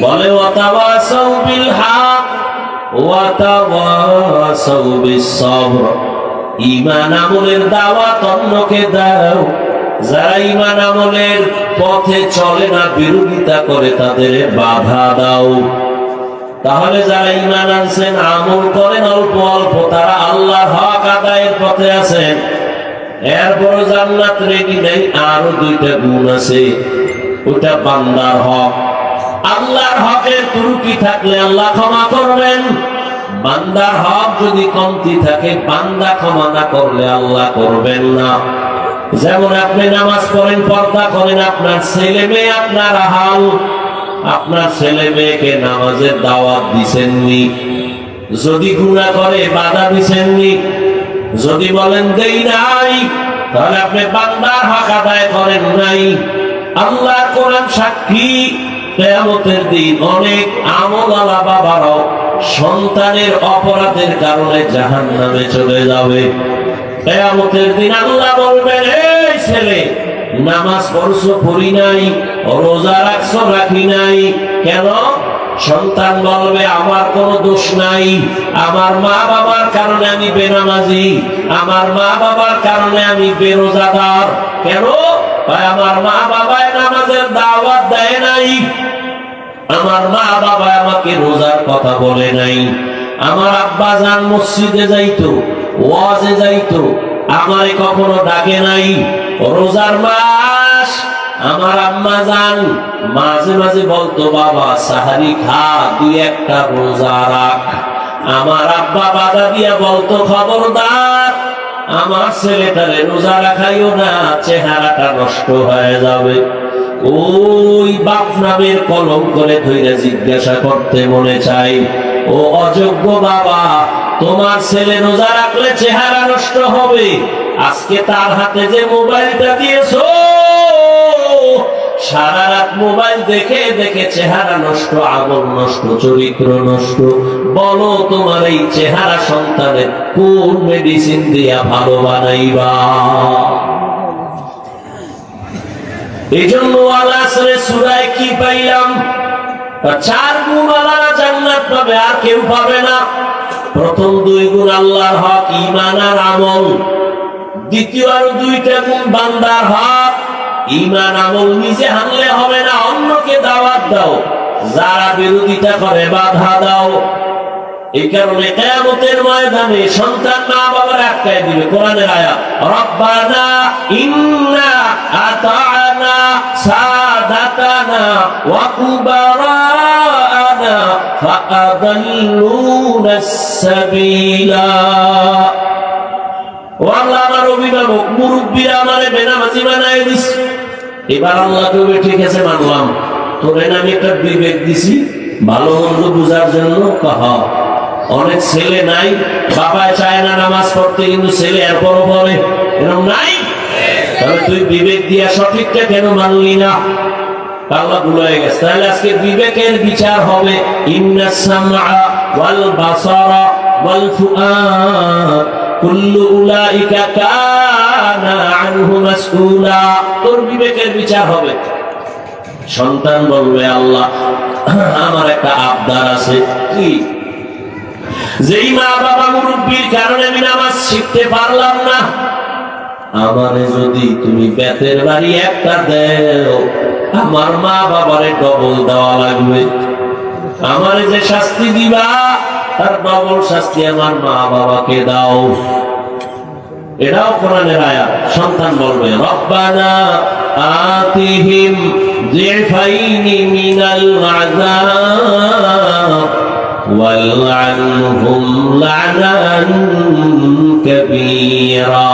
বলে ওয়াতাওয়াসাউ বিল হক ওয়াতাওয়াসাউ বিস সবর। ঈমান আমলের দাওয়াত অন্যকে দাও, যারা ঈমান আমলের পথে চলে না, বিরোধিতা করে, তাদের বাধা দাও। তাহলে যারা ঈমান আনছেন, আমল করেন অল্প অল্প, তারা আল্লাহর হক আদায়ের পথে আছেন। এরপর জান্নাত রেডি নেই। আরো দুইটা গুণ আছে, ওটা বান্দার হক। আল্লাহর হকের ত্রুটি থাকলে আল্লাহ ক্ষমা করবেন। বান্দার হক যদি কমতি থাকে, বান্দা ক্ষমা না করলে আল্লাহ করবেন না। যেমন আপনি নামাজ পড়েন, পর্দা করেন, আপনার ছেলে মেয়ে আপনার হাল। আপনার ছেলে মেয়েকে নামাজের দাওয়াত দিছেননি, যদি গুনাহ করে বাধা দিছেননি, যদি বলেন দেই নাই, তাহলে আপনি বান্দার হক আদায় করেন নাই। আল্লাহর কোরআন সাক্ষী, কিয়ামতের দিন অনেক আমলওয়ালা বাবারাও সন্তানের অপরাধের কারণে জাহান্নামে চলে যাবে। কিয়ামতের দিন আল্লাহ বলবেন, এই ছেলে, নামাজ পড়ছো পড়ি নাই, রোজা রাখছো রাখি নাই, কেন? সন্তান বলবে, আমার কোনো দোষ নাই, আমার মা বাবার কারণে আমি বেনামাজি, আমার মা বাবার কারণে আমি বেরোজাদার। কেন? আমার মা বাবায় নামাজের দাওয়াত দেয় নাই, আমার মা বাবা আমাকে রোজার কথা বলে নাই, আমার আব্বা জান মসজিদে যাইতো, ওয়াজে যাইতো, আমারে কখনো ডাকে নাই। রোজার মাস, আমার আম্মা জান মাঝে মাঝে বলতো, বাবা সাহারি খা, দুই একটা রোজা রাখ। আমার আব্বা বাধা দিয়া বলতো, খবরদার, আমার ছেলেটারে রোজা রাখাইও না, চেহারাটা নষ্ট হয়ে যাবে। ওই বাপ নামের কলম করে ধইরা জিজ্ঞাসা করতে মনে চাই, ও অযোগ্য বাবা, তোমার ছেলে রোজা রাখলে চেহারা নষ্ট হবে, আজকে তার হাতে যে মোবাইলটা দিয়েছো, সারা রাত মোবাইল দেখে দেখে চেহারা নষ্ট, আমল নষ্ট, চরিত্র নষ্ট। বলো, তোমার এই চেহারা সন্তানের কোন মেডিসিন দিয়া ভালো বানাইবা? এই জন্য সূরায় কি পাইলাম? 4 গুণ আল্লাহর জান্নাত পাবে, আর কেউ পাবে না। প্রথম 2 গুণ আল্লাহর হক, ঈমান আর আমল। দ্বিতীয় আরো 2টা গুণ বান্দার হক। ঈমান আমল নিজে হানলে হবে না, অন্যকে দাওয়াত দাও, যারা বিরোধিতা করে বাধা দাও। এই কারণে কিয়ামতের ময়দানে সন্তান মা বাবার আটকায় দিবে। কোরআনের আয়াত, রব্বানা ইন্না আতা'না সাদাতানা ওয়া কুবারানা ফাআদাল্লুনা সাবিলা। ও আল্লাহ, আমার অভিভাবক মুরব্বীরা আমারে বেনামাজি বানায় দিস। এবার আল্লাহ কবে, ঠিক আছে মানলাম, তোরে আমি একটা বিবেক দিছি ভালো মন্দ বুঝার জন্য। কহা অনেক ছেলে নাই, বাবায় চায় না নামাজ পড়তে, কিন্তু ছেলে এরপরও পড়ে, এরকম নাই? তাহলে তুই বিবেক দিয়া সঠিকটা কেন মানলি না? আল্লাহ ভুলে গেছে। তাহলে আজকে বিবেকের বিচার হবে। ইন্নাস সামআ ওয়াল বাসারা ওয়াল ফুআদ কুল্লু উলাইকা কানা আনহু মাসউলা। তোর বিবেকের বিচার হবে। সন্তান বলবে, আল্লাহ, আমার একটা আবদার আছে। কি? যেই মা বাবা মুরব্বির কারণে আমি নামাজ শিখতে পারলাম না, আমারে যদি তুমি বেতের বাড়ি একটা দেও, আমার মা বাবারে ডবল দেওয়া লাগবে। আমারে যে শাস্তি দিবা, তার ডবল শাস্তি আমার মা বাবাকে দাও। এটাও কোরআনের আয়াত। সন্তান বলবে, রব্বানা আতিহিম যিফাইনি মিনাল আযাব ওয়ালআনহুম লা'নান কাবীরা।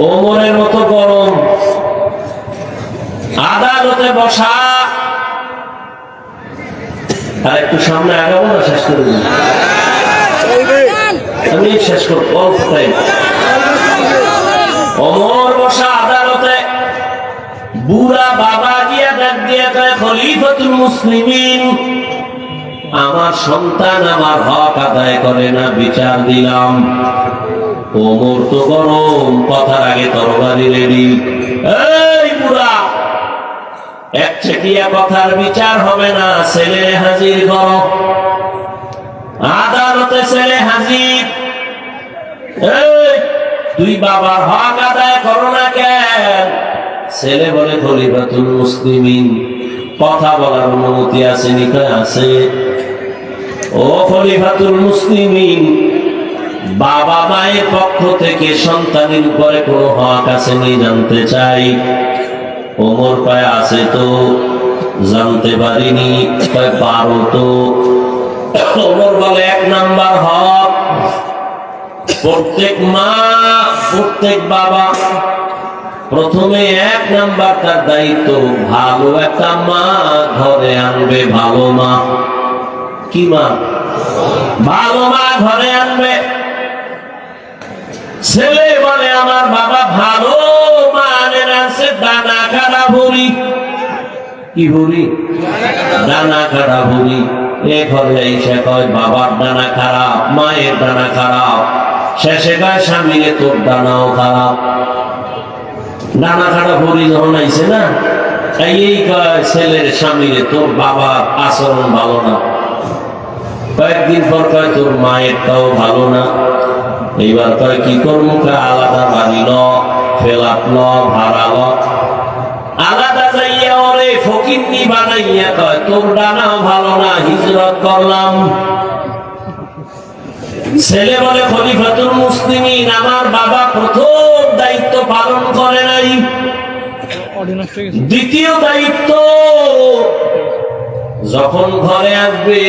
ওমরের মতো গরম, আদালতে বসা। আর একটু সামনে আগাবো না, শেষ করে দিই। আমি শেষ করব অল্প টাইম। ওমর বসা আদালতে, বুড়া বাবা গিয়া ডাক দিয়া কয়, খলিফাতুল মুসলিমিন, আমার সন্তান আমার হক আদায় করে না, বিচার দিলাম। ওমর তো গরম, কথার আগে তরবারি রেডি। এই বুড়া, একচেটিয়া কথার বিচার হবে না, ছেলে হাজির করো। আদালতে ছেলে হাজির। এই তুই বাবার হক আদায় করো না কেন? ছেলে বলে, খলিফাতুল মুসলিমিন, কথা বলার অনুমতি আছে নি? আছে। ও খলিফাতুল মুসলিমিন, বাবা মায়ের পক্ষ থেকে সন্তানের উপরে কোনো হক আছে নি জানতে চাই। ওমর কয়, আছে তো। জানতে পারিনি। কয়, পারো তো। ওমর বলে, 1 নাম্বার হক, প্রত্যেক মা প্রত্যেক বাবা প্রথমে 1 নাম্বার তার দায়িত্ব, ভালো একটা মা ঘরে আনবে। ভালো মা। কি মা? ভালো মা ঘরে আনবে। ছেলে বলে, আমার বাবা ভালো মা আনে না, সে দানা কাটা ভরি। কি ভরি? দানা কাটা ভরি। এ ঘরে এসে কয়, বাবার দানা খারাপ, মায়ের দানা খারাপ। শেষে কয়, স্বামীরে তোর দানাও খারাপ। দানা কাটা ভরি যখন আইছে না, এই কয় ছেলের স্বামীরে, তোর বাবার আচরণ ভালো না। কয়েকদিন পর কয়, তোর মায়েরটাও ভালো না। এইবার কয়, কি করবো? আলাদা বাড়ি ল, ফেলাপ ল, ভাড়া ল। আলাদা যাইয়া ওরে ফকিন্নি বানাইয়া কয়, তোর ডানাও ভালো না, হিজরত করলাম। ছেলে বলে, খলিফাতুল মুসলিমিন, আমার বাবা প্রথম দায়িত্ব পালন করে নাই। দ্বিতীয় দায়িত্ব, যখন ঘরে আসবে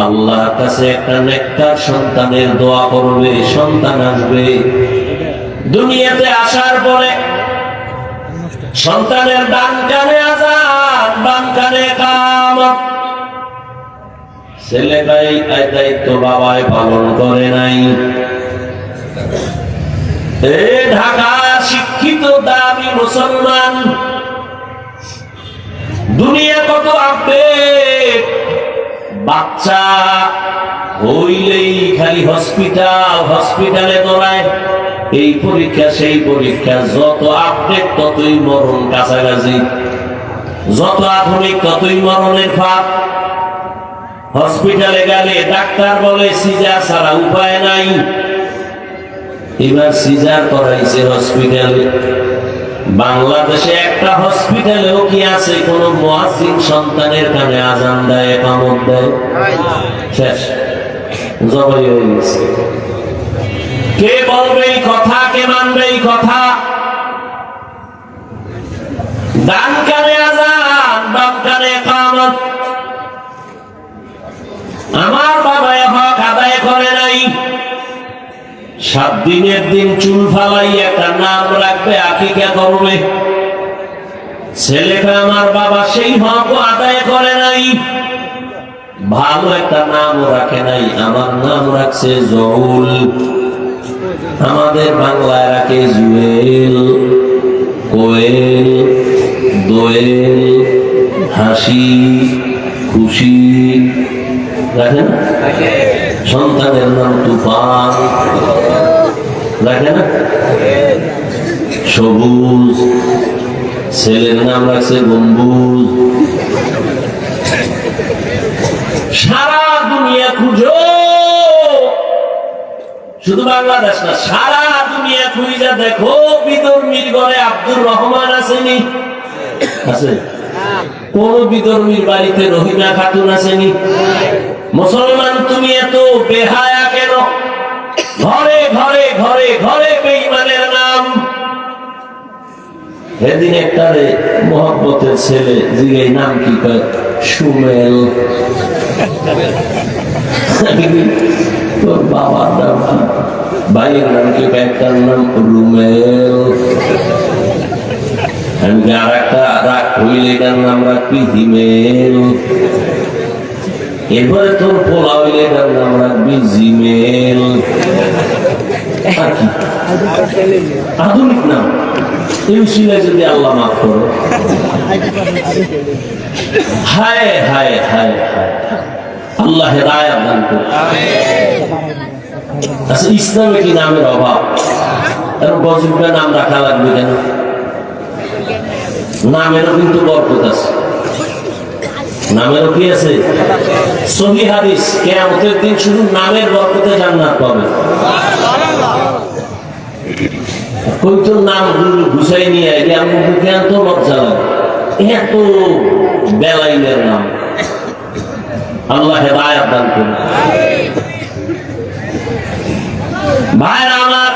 আল্লাহর কাছে একটা নেককার সন্তানের দোয়া করবে। সন্তান আসবে, দুনিয়াতে আসার পরে সন্তানের ডান কানে আযান, বাম কানে কামত। ছেলে ভাই দায়িত্ব বাবাই পালন করে নাই। ঢাকা শিক্ষিত দামি মুসলমান, দুনিয়া কত আপডেট। বাচ্চা হইলেই খালি হসপিটাল, হসপিটালে দৌড়ায়। এই পরীক্ষা সেই পরীক্ষা, যত আপডেট ততই মরণ কাছাকাছি, যত আধুনিক ততই মরণের ফাঁক। হসপিটালে গেলে ডাক্তার বলে সিজার ছাড়া উপায় নাই। এবার সিজার করাইছে হসপিটালে। বাংলাদেশে একটা হসপিটালেও কি আছে কোন মুয়াজ্জিন সন্তানের কানে আযান দেয়, ইকামত দেয়? শেষ, জবাই হয়ে গেছে। কে বলবে এই কথা? কে মানবে এই কথা? ডান কানে আযান, বাম কানে ইকামত। আমার বাবা হক আদায় করে নাই। 7 দিনের দিন চুল ফালাই একটা নাম রাখবে, আকিকা করবে। ছেলেটা, আমার বাবা সেই হক আদায় করে নাই, ভালো একটা নামও রাখে নাই। আমার নাম রাখছে জহুল, আমাদের বাংলায় রাখে জুয়েল, কোয়েল, দোয়েল, হাসি, খুশি। রাখে না? সন্তানের নাম তুফান, রাখে না? সবুজ। ছেলের নাম রাখছে গম্বুজ। সারা দুনিয়া খুঁজো, শুধু বাংলাদেশ না, সারা দুনিয়া খুঁজা দেখো, বিধর্মীর ঘরে আব্দুর রহমান আসেনি? আছে? কোন বিধর্মীর বাড়িতে রহিমা খাতুন আসেনি? মুসলমান তুমি এত বেহায়া কেন? ঘরে ঘরে ঘরে ঘরে বেঈমানের নাম। সেদিন একটা মোহাম্মতের ছেলে জিগে নাম কি কয়, সুমেল। তোর বাবার নাম কি? ভাইয়ের নাম কি? একটার নাম রুমেল। আর একটা রাগ হইলে এটার নাম রাখবি হিমেল। এরপরে তোর পোলা হইলে এটার নাম রাখবি জিমেল। আধুনিক নাম, এই উসিলায় যদি আল্লাহ মাফ করো। হায় হায় হায় হায়, আল্লাহ হেদায়েত দান করুন। আচ্ছা, ইসলামে কি নামের অভাব? গজবটা নাম রাখা লাগবে কেন? নামেরও কিন্তু বরকত আছে, নামেরও কি আছে? সহিহ হাদিস, কিয়ামতের দিন শুধু নামের বরকতে জান্নাত পাবে। কই তোর নাম গুছাই নিয়ে আইলে আমি কেন তো লজ্জা লাগে, এত বেলাইনের নাম। আল্লাহ হেদায়েত দান করুন। ভাইরা আমার,